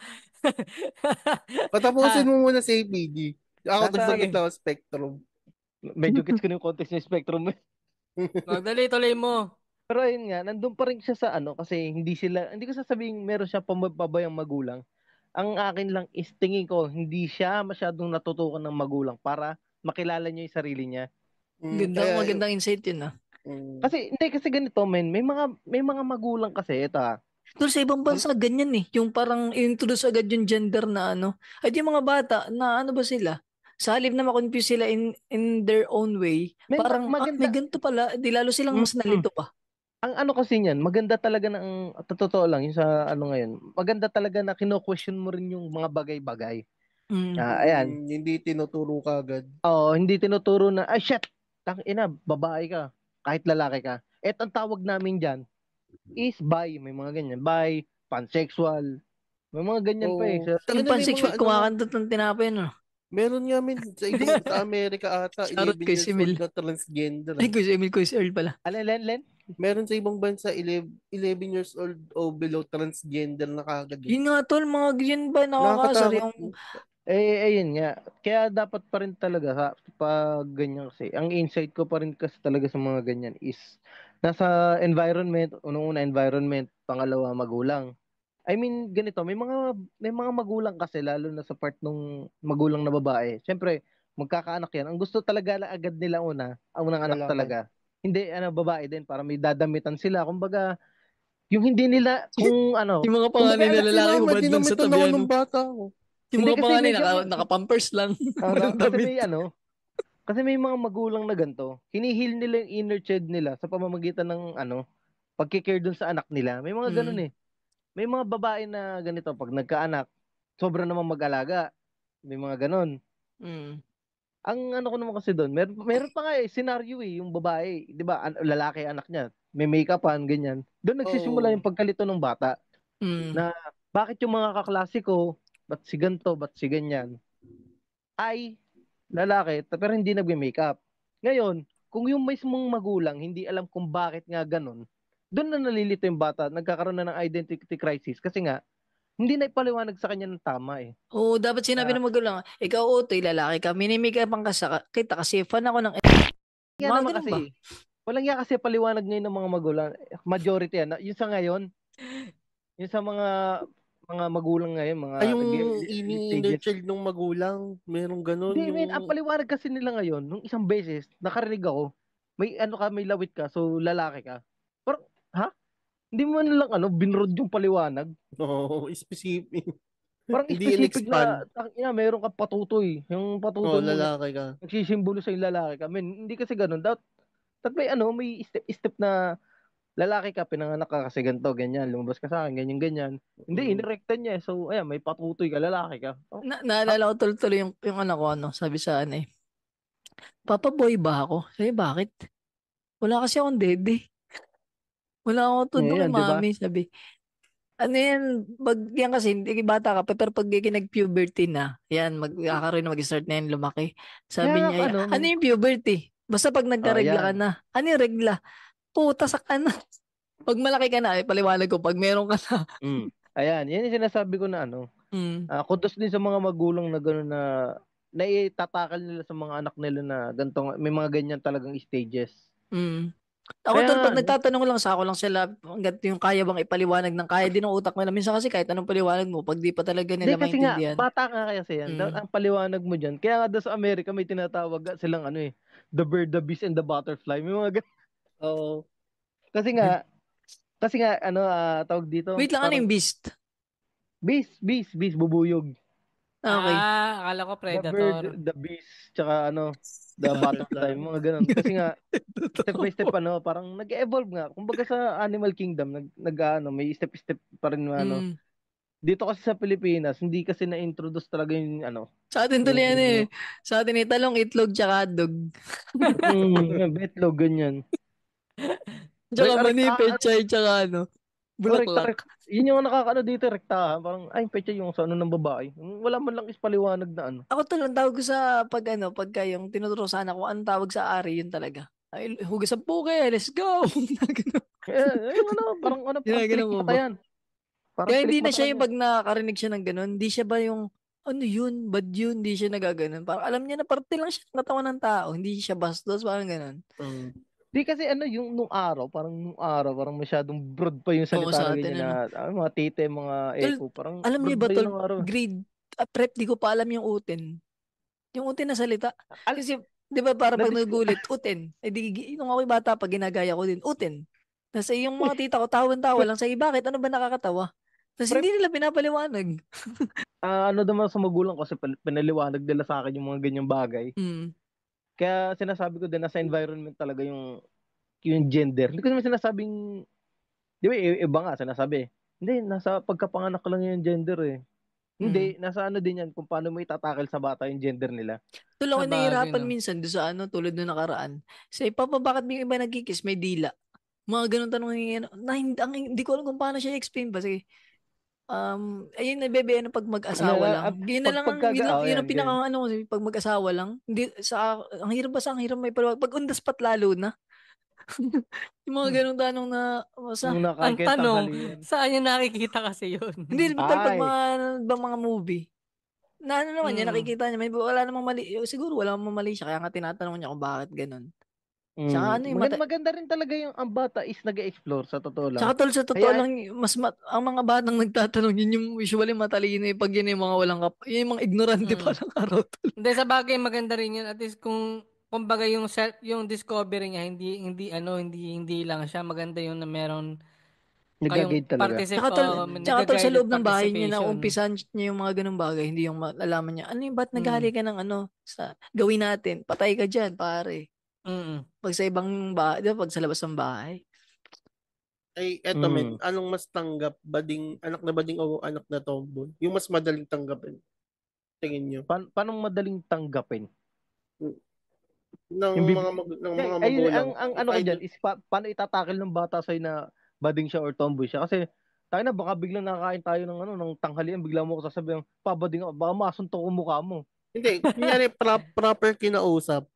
Patapusin Ha, mo muna sa APD. Ako nasa, nagbagit sige. lang ako spectrum. medyo gets ko na yung context ng spectrum. Magdali, tuloy mo. Pero ayun nga, nandun pa rin siya sa kasi hindi ko sasabing meron siya pababayang magulang. Ang akin lang is tingin ko, hindi siya masyadong natutukan ng magulang para makilala niya yung sarili niya. Kaya, Magandang insight yun, ah. Kasi ganito, men, may mga magulang kasi, Tol, sa ibang bansa, ganyan eh. Yung parang introduce agad yung gender na ano. At yung mga bata, na ano ba sila? Sa halip na ma-confuse sila in their own way, men, parang, may maganda, ganito pala, di lalo silang mas mm, nalito pa. ang kasi niyan, maganda talaga na totoo lang, yung sa ngayon, maganda talaga na kino-question mo rin yung mga bagay-bagay. Mm. Ayan. hindi tinuturo ka agad. Oo, hindi tinuturo na, ay shit, ina, babae ka, kahit lalaki ka. Et ang tawag namin dyan is bi, may mga ganyan, bi, pansexual, may mga ganyan pa eh. Oo. Yung Tangina, may pansexual, mga ano nga. kumakanta ng tinapay, no? Meron nga sa Amerika ata, Charot 11 kay years Simil. old na transgender. Ay, Kuya Emil, Kuya Earl pala. Len? Meron sa ibang bansa, 11 years old o below transgender na kagad. Yun nga, tol, mga ganyan ba nakakasar Nakakatakot. yung... Ayun nga. Kaya dapat pa rin talaga pag ganyan kasi. Ang insight ko pa rin kasi talaga sa mga ganyan is nasa environment, unang-una environment, pangalawa magulang. I mean, ganito, may mga magulang kasi lalo na sa part ng magulang na babae. Siyempre, magkakaanak yan. Ang gusto talaga agad nila ang unang anak Lalaki. talaga. Hindi babae din para may dadamitan sila. Kumbaga, yung hindi nila kung Yung mga kumbaga panganay na Si lalaki mama, hubad lang sa dinamitan ako tabihan, ng no? bata ko. Yung hindi mga kasi panganay, medyo naka-pampers lang. Walang kasi damit. may mga magulang na ganito, hinihil nila yung inner child nila sa pamamagitan ng pagkikare dun sa anak nila. May mga ganun Mm. eh. May mga babae na ganito, pag nagkaanak, sobra naman mag-alaga. May mga ganun. Mm. Ang ko naman kasi doon, meron pa nga scenario yung babae, 'di ba? Lalaki anak niya, may make-upan, ganyan. Doon nagsisimula Oo. yung pagkalito ng bata Mm. na bakit yung mga kaklase ko, ba't si ganto, ba't si ganyan, ay lalaki, pero hindi nagme-makeup. Ngayon, kung yung mismong magulang hindi alam kung bakit nga ganun, doon na nalilito yung bata, nagkakaroon na ng identity crisis kasi nga hindi na ipaliwanag sa kanya ng tama eh. Oo, dapat sinabi Kaya, ng magulang, ikaw, Otoy, lalaki ka, minimik ka pang kita kasi fan ako ng... kaya Mga naman ganun ba? kasi, walang yan kasi paliwanag ngayon ng mga magulang, majority yan. Yung sa ngayon, yung sa mga magulang ngayon, mga Ay, yung early inner stages. child ng magulang, merong ganun, Hindi, yung... men, ang paliwanag kasi nila ngayon, nung isang beses, nakarinig ako, may lawit ka, so lalaki ka. Parang, ha? Hindi mo man lang binrod yung paliwanag. Oo, specific. Parang Hindi specific in-expand. na, meron kang patutoy. Yung Oo, patutoy mo na lalaki ka. nagsisimbolo sa lalaki ka. Men, hindi kasi ganun. Dapat may step na lalaki ka, pinanganak ka kasi ganito, ganyan, lumabas ka sa akin, ganyan, ganyan. Hindi, Mm. inirekta niya. So, ayan, may patutoy ka, lalaki ka. Oh, ha? Naalala ko tuloy yung anak ko, sabi sa Papa boy ba ako? Sabi, bakit? Wala kasi akong dede. Wala akong tundo kay Yan, di ba? mami, sabi. Ano yan, yan kasi, hindi bata ka pa, pero pag nag-puberty na, yan, magkakaroon na mag-start na yan, lumaki. Kaya Sabi nga, niya, ano men. yung puberty? Basta pag nagkaregla ka Yan. na. Ano yung regla? Puta sa na. Pag malaki ka na, paliwanag ko, pag meron ka na. Mm. Ayan, yan yung sinasabi ko na Mm. kudos din sa mga magulang na gano'n na naitatakal nila sa mga anak nila na ganito, may mga ganyan talagang stages. Mm. Ako Kaya tol, nga, pag nagtatanong lang sa ako lang sila hanggat yung kaya bang ipaliwanag ng kaya din ng utak nila. Minsan kasi kahit anong paliwanag mo, pag di pa talaga hindi nila kasi nga, maintindihan. bata nga kasi yan. Mm. Ang paliwanag mo dyan. Kaya nga doon sa Amerika may tinatawag silang ano eh, the bird, the beast, and the butterfly. May mga Oo. kasi nga, ano, tawag dito, Wait lang, ano parang yung beast? beast, bubuyog. Ah, okay. Akala ko The predator. bird, the beast, tsaka ano, the butterfly, Butterfly. mga ganun. Kasi nga, step by step, Totoo. ano, parang nag-evolve nga. Kumbaga sa Animal Kingdom, ano, may step-step pa rin, ano. Mm. Dito kasi sa Pilipinas, hindi kasi na-introduce talaga yung, ano, Sa atin tuloy ano eh. yung, Sa atin eh, talong, itlog, tsaka dog. yung betlog, ganyan. Tsaka mani, Rekta, pechay, tsaka ano, rekta, bulaklak. yun yung nakakaano dito, rekta. Parang, ay, pecha yung sa ano ng babae. Wala man lang ispaliwanag na ano. Ako tol, ang tawag ko sa pag ano, pagka yung tinuturo sana ko, anong tawag sa ari, yun talaga. Ay, hugas ang puke, let's go! Ganun. Yung ano, parang Ginaganon pilik ko mata ba? yan. Parang Kaya hindi pilik na mata siya yung kanya. pag nakakarinig siya ng ganun, hindi siya ba yung, ano yun, bad yun, hindi siya nagaganon. Parang alam niya na parte lang siya ng katawan ng tao, hindi siya bastos, parang ganun. Mm. Di kasi ano yung nung araw parang masyadong broad pa yung Oo, salita na sa atin ganyan ano. na mga tite, mga Tol, echo, parang alam niyo broad ba pa yun tol, nung araw. prep, di ko pa alam yung uten. Yung uten na salita. Al Kasi, di ba para na pag nagugulit, uten. Eh di, nung ako'y bata, pag ginagaya ko din, uten. Nasa yung mga tita ko, tawan-tawa lang. Sige, bakit? Ano ba nakakatawa? Tapos prep hindi nila pinapaliwanag. ano naman sa magulang kasi pinaliwanag nila sa akin yung mga ganyang bagay. Mm. Kaya sinasabi ko din nasa environment talaga yung gender. Hindi ko naman sinasabing, di ba iba nga sinasabi. Hindi, nasa pagkapanganak lang yung gender eh. Mm. Hindi, nasa ano din yan kung paano mo itatakil sa bata yung gender nila. Tuloy Sa ako bagay, nahihirapan no? minsan doon sa ano, tulad nung nakaraan. Say, Papa, bakit may iba nagkikis? May dila. Mga ganun tanong na hindi ko alam kung paano siya i-explain ba. Sige, ayun na bebe, ano, pag Ano, mag-asawa lang. Yun na lang ang, yun ang yan, pinaka, ganyan. ano, kasi pag mag-asawa lang. Hindi, ang hirap ba ang hirap may paliwanag. Pag on the spot lalo na. Yung mga ganung tanong na, Yung Ang nakakita tanong, tanghalian. saan yung nakikita kasi yun? hindi, total, pag Ay, mga, mga movie, na ano naman niya, Mm. nakikita niya, may wala namang mali, siguro wala namang mali siya, kaya nga tinatanong niya kung bakit ganun. Tsaka ano yung maganda, maganda rin talaga yung ang bata is nag-explore sa totoo lang. tsaka tol, sa totoo Kaya, lang, ang mga batang nagtatanong, yun yung usually matalino eh, pag yun yung mga walang yun yung mga ignorante pa Mm. ng araw, tol. Hindi, sa bagay maganda rin yun. At least kung kumbaga yung discovery niya hindi lang siya maganda yung na meron kayong nag-guide talaga. Tsaka tol, sa nag-guided loob ng bahay niya na participation. umpisan niya yung mga ganung bagay, hindi yung malalaman niya, ano yung ba't naghali Mm. ka ng ano, sa gawin natin, patay ka dyan, pare. Mm. Pag sa ibang bahay, di ba, pag sa labas ng bahay. Ay, eto men, Mm. anong mas tanggap? Anak na bading o anak na tomboy? Yung mas madaling tanggapin, tingin nyo? Paano madaling tanggapin? Ng Yung mga bibi ng Ay, mga ayun, magulang. ang If ano ko either, diyan is paano itatakil ng bata sa'yo na bading siya or tomboy siya kasi tayo na baka biglang nakakain tayo ng ano ng tanghalian bigla mo ko sasabihin pabading ako baka masuntok ko mukha mo. hindi, kunyari proper kinausap.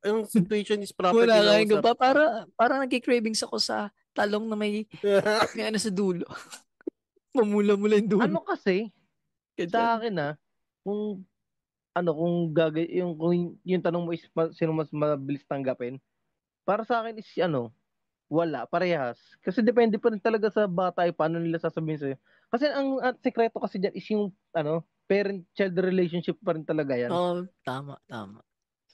Yung situation is proper Wala kain ko kinausap. pa, para nagki-cravings ako sa talong na may ano sa dulo. Mamula-mula yung dulo. Ano kasi sa Ganyan. akin kung kung yung tanong mo is sino mas mabilis tanggapin para sa akin is wala, parehas. Kasi depende pa rin talaga sa bata paano nila sasabihin sa'yo. Kasi ang sekreto kasi dyan is yung parent-child relationship pa rin talaga yan. Oo, tama, tama.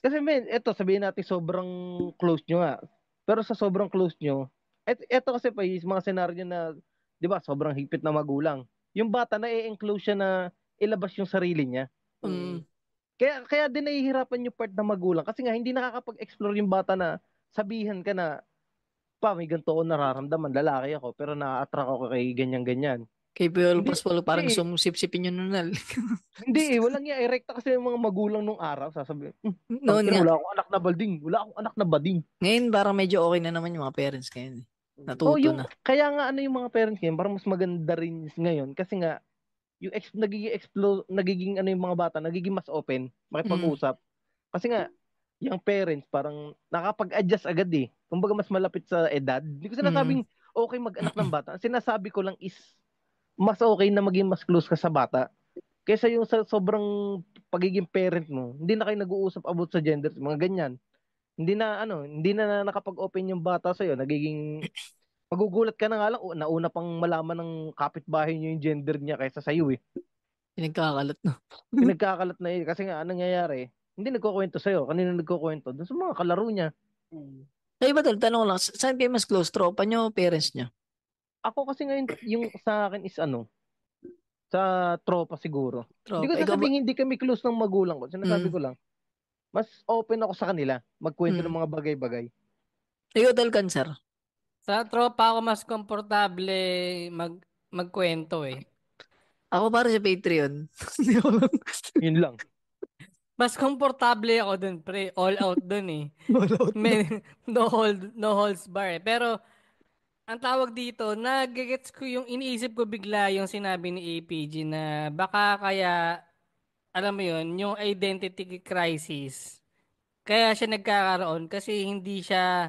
Kasi men, eto sabihin natin sobrang close nyo nga. Pero sa sobrang close nyo, eto kasi pa yung mga senaryo na, di ba, sobrang higpit na magulang. Yung bata na i-enclose siya na ilabas yung sarili niya. Mm. Kaya din nahihirapan yung part na magulang kasi nga hindi nakakapag-explore yung bata na sabihan ka na may ganito ako nararamdaman, lalaki ako, pero na-attract ako kay ganyan-ganyan. Kay Piolo Hindi, Pascual, parang hindi, gusto mong sip-sipin yung nunal. walang iya, erekta kasi yung mga magulang nung araw, sasabihin, Noon tangkin, nga. wala akong anak na bading. Ngayon, parang medyo okay na naman yung mga parents ngayon. Oh, Natuto na. kaya nga yung mga parents ngayon, parang mas maganda rin ngayon, kasi nga, nagiging nagiging yung mga bata, nagiging mas open, Mm. makipag-usap. Kasi nga, yung parents, parang nakapag-adjust agad eh. Kumbaga mas malapit sa edad. Hindi ko Mm. sinasabing okay mag-anak ng bata. Ang sinasabi ko lang is, mas okay na maging mas close ka sa bata. Kaysa yung sa sobrang pagiging parent mo, hindi na kayo nag-uusap about sa gender, mga ganyan. hindi na nakapag-open yung bata sa'yo, nagiging magugulat ka na nga lang, nauna pang malaman ng kapitbahay niyo yung gender niya kaysa sa'yo eh. Pinagkakalat no. Pinagkakalat na kasi nga anong nangyayari, hindi nagkukwento sa'yo, kanina nagkukwento, dun sa mga kalaro niya. Kayo ba tol, tanong lang, saan kayo mas close? Tropa nyo o parents nyo? Ako kasi ngayon, yung sa akin is sa tropa siguro. Hindi ko Tropa. Ikaw ba? sasabing hindi kami close ng magulang ko. Sinasabi Mm. ko lang, mas open ako sa kanila, magkwento Mm. ng mga bagay-bagay. Ikaw tol, cancer. Sa tropa ako mas komportable magkwento eh. Ako para sa Patreon. Hindi ko lang. Yun lang. Mas komportable ako dun, pre. All out dun eh. Wala. No holds bar eh. Pero, ang tawag dito, nagigets ko yung iniisip ko bigla yung sinabi ni APG na baka kaya, alam mo yun, yung identity crisis. Kaya siya nagkakaroon kasi hindi ka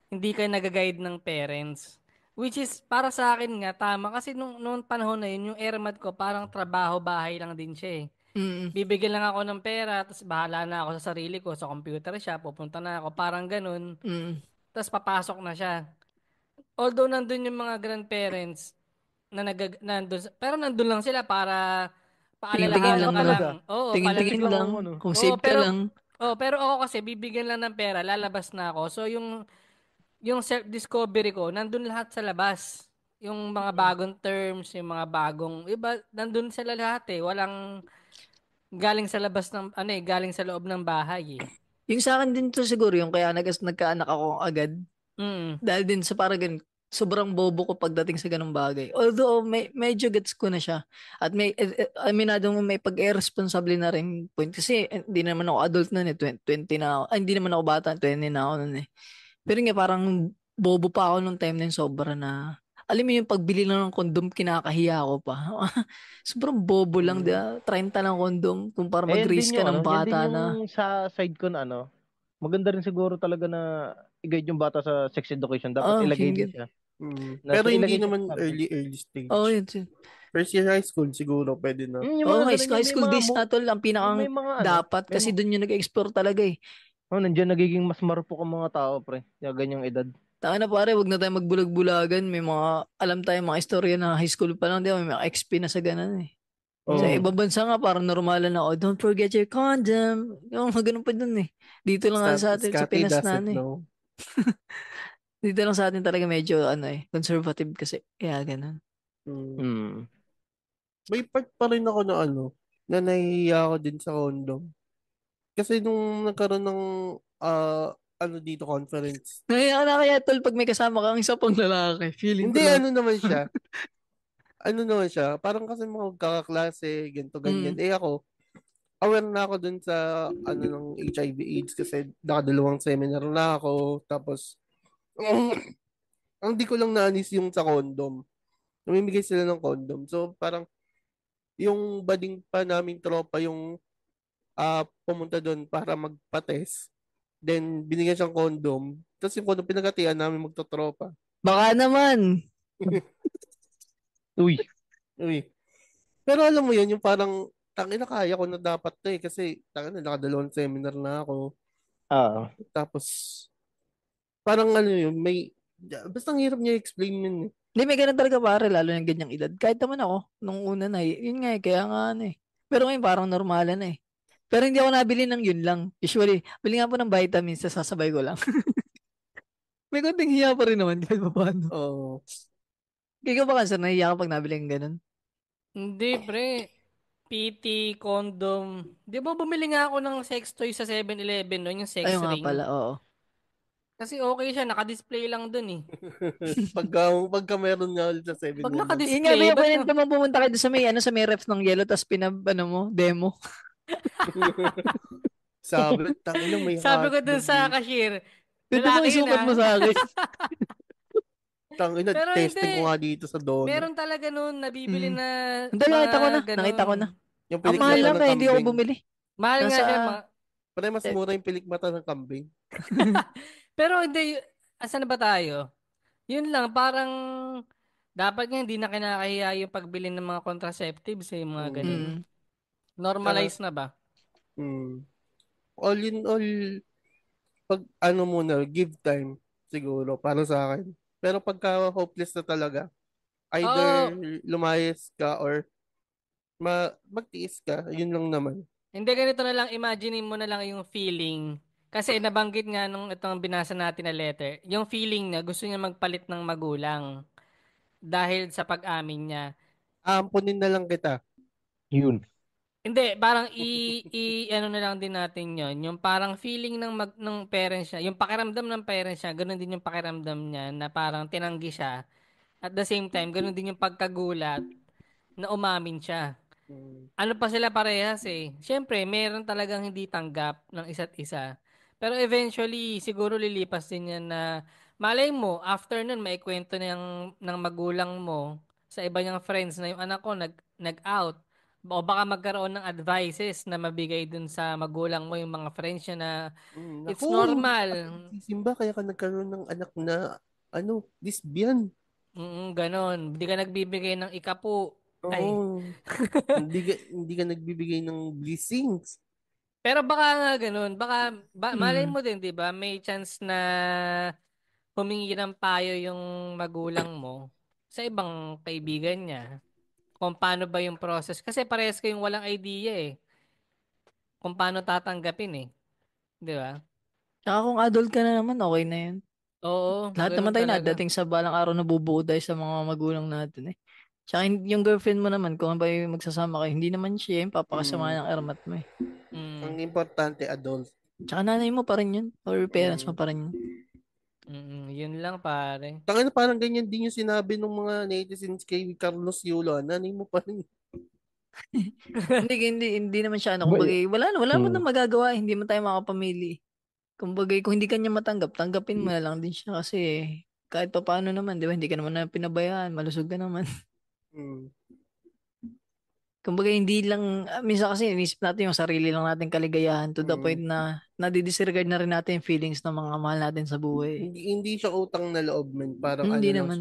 nag-guide ng parents. Which is, para sa akin nga, tama. Kasi nung panahon na yun, yung airmat ko, parang trabaho-bahay lang din siya eh. Mm. Bibigyan lang ako ng pera, tapos bahala na ako sa sarili ko, sa computer siya, pupunta na ako, parang ganun. Mm. Tapos papasok na siya. Although nandun yung mga grandparents na pero nandun lang sila para Tingin-tingin paalalahanan lang ka no. lang. Oo, Tingin-tingin lang lang. ang ano. Kung Oo, safe ka lang. pero ako kasi bibigyan lang ng pera, lalabas na ako. So yung self-discovery ko, nandun lahat sa labas. Yung mga bagong terms, yung mga bagong, iba, nandun sila lahat eh. Walang galing sa labas ng, galing sa loob ng bahay eh. Yung sa akin din to siguro yung kaya nagkaanak ako agad. Mm. Dahil din sa parang ganun, sobrang bobo ko pagdating sa ganung bagay. Although medyo gets ko na siya. At aminado mo may pag-irresponsible na rin point. Kasi hindi naman ako adult na eh. 20 na ako. Ay, hindi naman ako bata. 20 na ako nun eh. Pero nga parang bobo pa ako nung time na yun. Sobra na. Alam mo yung pagbili lang ng kondom, kinakahiya ko pa. Sobrang bobo lang. 30 lang kondom. Kung para mag-raise ka ng Yan din bata yung na. sa side ko na maganda rin siguro talaga na i-guide yung bata sa sex education. Dapat ilagay Yun, din yun. siya. Pero hindi Ilagay siya naman sa subject. early stage. Yun. First year high school siguro pwede na. Yung Oo, mga ganun, high school days na tol, ang pinakang may mga dapat kasi doon yung nag-explore talaga eh. nandiyan nagiging mas marupok ang mga tao, pre. Yung ganyang edad. Taka na pare, wag na tayo magbulag-bulagan. May mga, alam tayo mga istorya na high school pa lang, di ba? May mga XP na sa ganun eh. Sa Oh. ibang bansa nga, parang normal na, oh, don't forget your condom. Yung mga ganun pa dun eh. Dito lang nga sa atin, sa Scotty Pinas na doesn't ano eh. know. Dito lang sa atin talaga medyo, conservative kasi. Kaya ganun. May part pa rin ako na nahihiya ako din sa condom. Kasi nung nagkaroon ng dito conference. Kaya na kaya tol, pag may kasama kang isa pang lalaki, feeling ko Hindi, lang. ano naman siya. Parang kasi mga kakaklase, ganito, ganyan. Ako, aware na ako dun sa ng HIV AIDS kasi nakadalawang seminar na ako. Tapos, ang di ko lang naanis yung sa condom. Namimigay sila ng condom. So, parang, yung bading pa naming tropa yung pumunta doon para magpa-test. Then, binigyan siyang condom. Tapos yung condom, pinagatian namin magtotropa. Baka naman. Uy. Pero alam mo yun, yung parang, tangina kaya ko na dapat to eh. Kasi, tangina, nakadalawang seminar na ako. Tapos, parang yun, basta ang hirap niya explain yun eh. Hindi, may ganun talaga pare, lalo yung ganyang edad. Kahit naman ako, nung una na, yun nga eh, kaya nga eh. Pero ngayon parang normalan na eh. Pero hindi ako nabili ng yun lang. Usually, bili nga po ng vitamins, sasabay ko lang. May konting hiya pa rin naman kahit pa paano. Oo. Ikaw ba kanser, nahiya ka pag nabili ng ganun? Hindi, pre. PT, condom. Di ba bumili nga ako ng sex toy sa 7-Eleven noon, yung sex Ayun nga ring? pala, oo. Kasi okay siya, naka-display lang dun eh. Pagka meron nga ulit sa 7-Eleven. Pag naka-display, Yun nga, may ba't pwede naman pumunta kayo sa may, sa may ref ng yellow, tapos demo. Sabi ko dun sa cashier, Pwede mo lalaki yun isukat mo sa akin. Pero testing hindi. ko nga dito sa dono. Meron talaga nun, nabibili na Hindi, nakita ko na. Yung Ang mahal lang kaya hindi ako bumili. Mahal nga siya. Pero mas mura yung pilikmata ng kambing. Pero hindi, asan na ba tayo? Yun lang, parang dapat nga hindi na kinakahiya yung pagbili ng mga contraceptives eh, mga ganun. Normalize na ba? All in all, pag ano muna, give time siguro para sa akin. Pero pagka hopeless na talaga, either Oo, lumayas ka or magtiis ka, yun lang naman. hindi ganito na lang, imaginein mo na lang yung feeling. Kasi nabanggit nga nung itong binasa natin na letter, yung feeling niya gusto niya magpalit ng magulang dahil sa pag-amin niya. Aampunin na lang kita. Yun. Hindi, parang ano na lang din natin yon. Yung parang feeling ng parents niya, yung pakiramdam ng parents niya, ganun din yung pakiramdam niya na parang tinanggi siya. At the same time, ganun din yung pagkagulat na umamin siya. Mm. Ano pa sila parehas eh. Siyempre, meron talagang hindi tanggap ng isa't isa. Pero eventually, siguro lilipas din yan na malay mo, after nun, maikwento ng magulang mo sa iba niyang friends na yung anak ko nag-out. O baka magkaroon ng advices na mabigay dun sa magulang mo yung mga friends niya na Naku, it's hindi ka normal. nagsisimba kaya ka nagkaroon ng anak na lesbian. Ganon. Hindi ka nagbibigay ng ikapu. Ay. Oo. Hindi ka nagbibigay ng blessings. Pero baka nga ganun, baka malay Mm. mo din, 'di ba? May chance na humingi ng payo yung magulang mo sa ibang kaibigan niya. Kung paano ba yung process kasi parehas kayong walang idea eh. Kung paano tatanggapin eh, 'di ba? Tsaka kung adult ka na naman, okay na yun. Oo, Lahat naman ganun tayo talaga. nadating sa balang araw na bubuo tayo sa mga magulang natin eh. Tsaka yung girlfriend mo naman, kung ba yung magsasama kayo, hindi naman siya yung papakasama Mm. ng ermat mo eh. Ang Mm, importante, adult. Tsaka nanay mo pa rin yun, or parents mo Mm. pa rin yun. yun lang pare. Tangina parang ganyan din yung sinabi ng mga netizens kay Carlos Yulo. Nanay mo pa rin. Hindi naman siya ano, Ba- kumbaga, wala naman Hmm. na magagawa, hindi man tayo makapamili. Kumbaga, kung hindi kanya matanggap, tanggapin mo na lang din siya kasi kahit pa paano naman, di ba, hindi ka naman na pinabayaan, malusog ka naman. Mm. Kumbaga, hindi lang, minsan kasi inisip natin yung sarili lang natin kaligayahan to the point Mm. na nadidisregard na rin natin yung feelings ng mga mahal natin sa buhay. Hindi siya utang na loob, man. Parang ano Hindi lang siya. naman.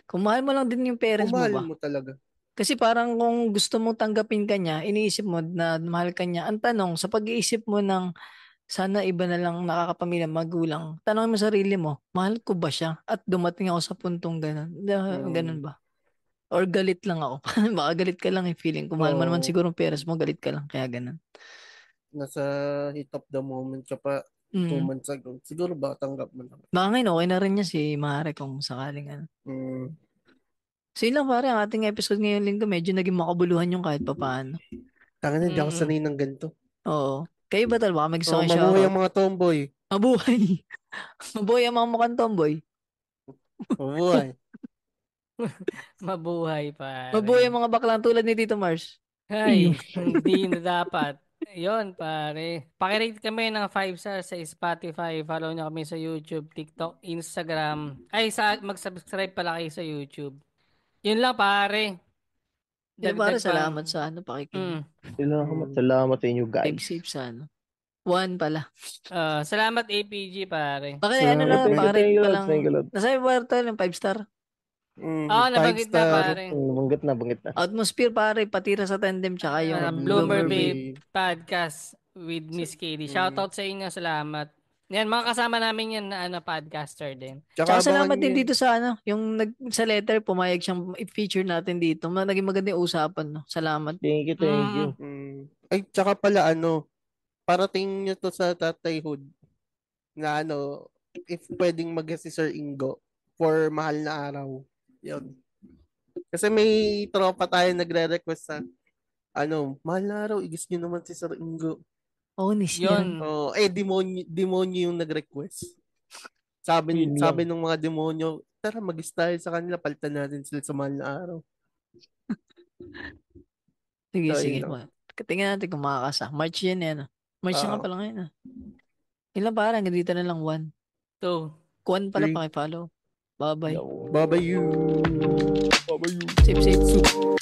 Kung mahal mo lang din yung Kung parents mo mahal ba? mo talaga. Kasi parang kung gusto mong tanggapin ka niya, iniisip mo na mahal ka niya. Ang tanong, sa pag-iisip mo ng sana iba na lang nakakapamilya, magulang, tanongin mo sarili mo, mahal ko ba siya? At dumating ako sa puntong ganun. Mm. Ganun ba? Or galit lang ako. Baka galit ka lang yung feeling. Kung mahal mo naman So, siguro ang parents mo, galit ka lang. Kaya ganun. nasa heat of the moment ka pa 2 Mm. months ago. Siguro ba tanggap mo na. Baka ngayon, okay na rin niya si Mare kung sakaling ano. Mm. So yun lang pare, ang ating episode ngayong linggo, medyo naging makabuluhan yung kahit papaano. Tanga na, hindi ako Mm. sanay ng ganito. Oo. Kayo ba tal? Baka may gusto Oh, kayong mabuhay shoutout? ang mga tomboy. Mabuhay. Mabuhay ang mga mukhang tomboy. Mabuhay. Mabuhay pare. Mabuhay ang mga baklang tulad ni Tito Mars. Ay, hindi na dapat. Yon pare. Pakirate kami ng 5 stars sa Spotify. Follow nyo kami sa YouTube, TikTok, Instagram. Ay, mag-subscribe pala kayo sa YouTube. Yun lang pare. Sino pare, Dagdag salamat pang. sa ano, pakikinig. Mm. Salamat, Mm. salamat sa inyo Safe, guys. safe sa ano. One pala. Salamat APG pare. Bakit ano Salamat lang, Thank din. you, thank pakirit you, pa Lods. lang. Thank you, Lods. Nasabi ba ito yung 5 star? Five Nabanggit na star. pare. Banggit na, banggit na. Atmosphere pare, patira sa tandem tsaka yung Bloomer Bloomer Bloomer Babe. Babe Podcast with Miss Katie. Mm. Shoutout sa inyo. Salamat. Yan, mga kasama namin yan na podcaster din. Tsaka Abangan salamat nyo din yan. dito sa ano, yung sa letter, pumayag siyang i-feature natin dito. Naging maganda yung usapan, no? Salamat. Thank you, thank you. Ay, tsaka pala parating nyo to sa Tatay Hood na if pwedeng mag si Sir Ingo for mahal na araw. Yun. Kasi may tropa tayo nagre-request sa mahal na araw, igis nyo naman si Sir Ingo. Onis Yun. yan. Demonyo yung nag-request. Sabi Yun lang. ng mga demonyo, tara mag-is tayo sa kanila, palitan natin sila sa mahal na araw. Sige, So, sige. yun lang. Tingnan natin kung makakasa. March yan, eh. No? March na nga pala ngayon, ah. Ilan parang, dito na lang 1. 2. Kwan pala 3. pakifollow. Bye-bye. Yo. Bye-bye you. Bye-bye you. Safe, safe.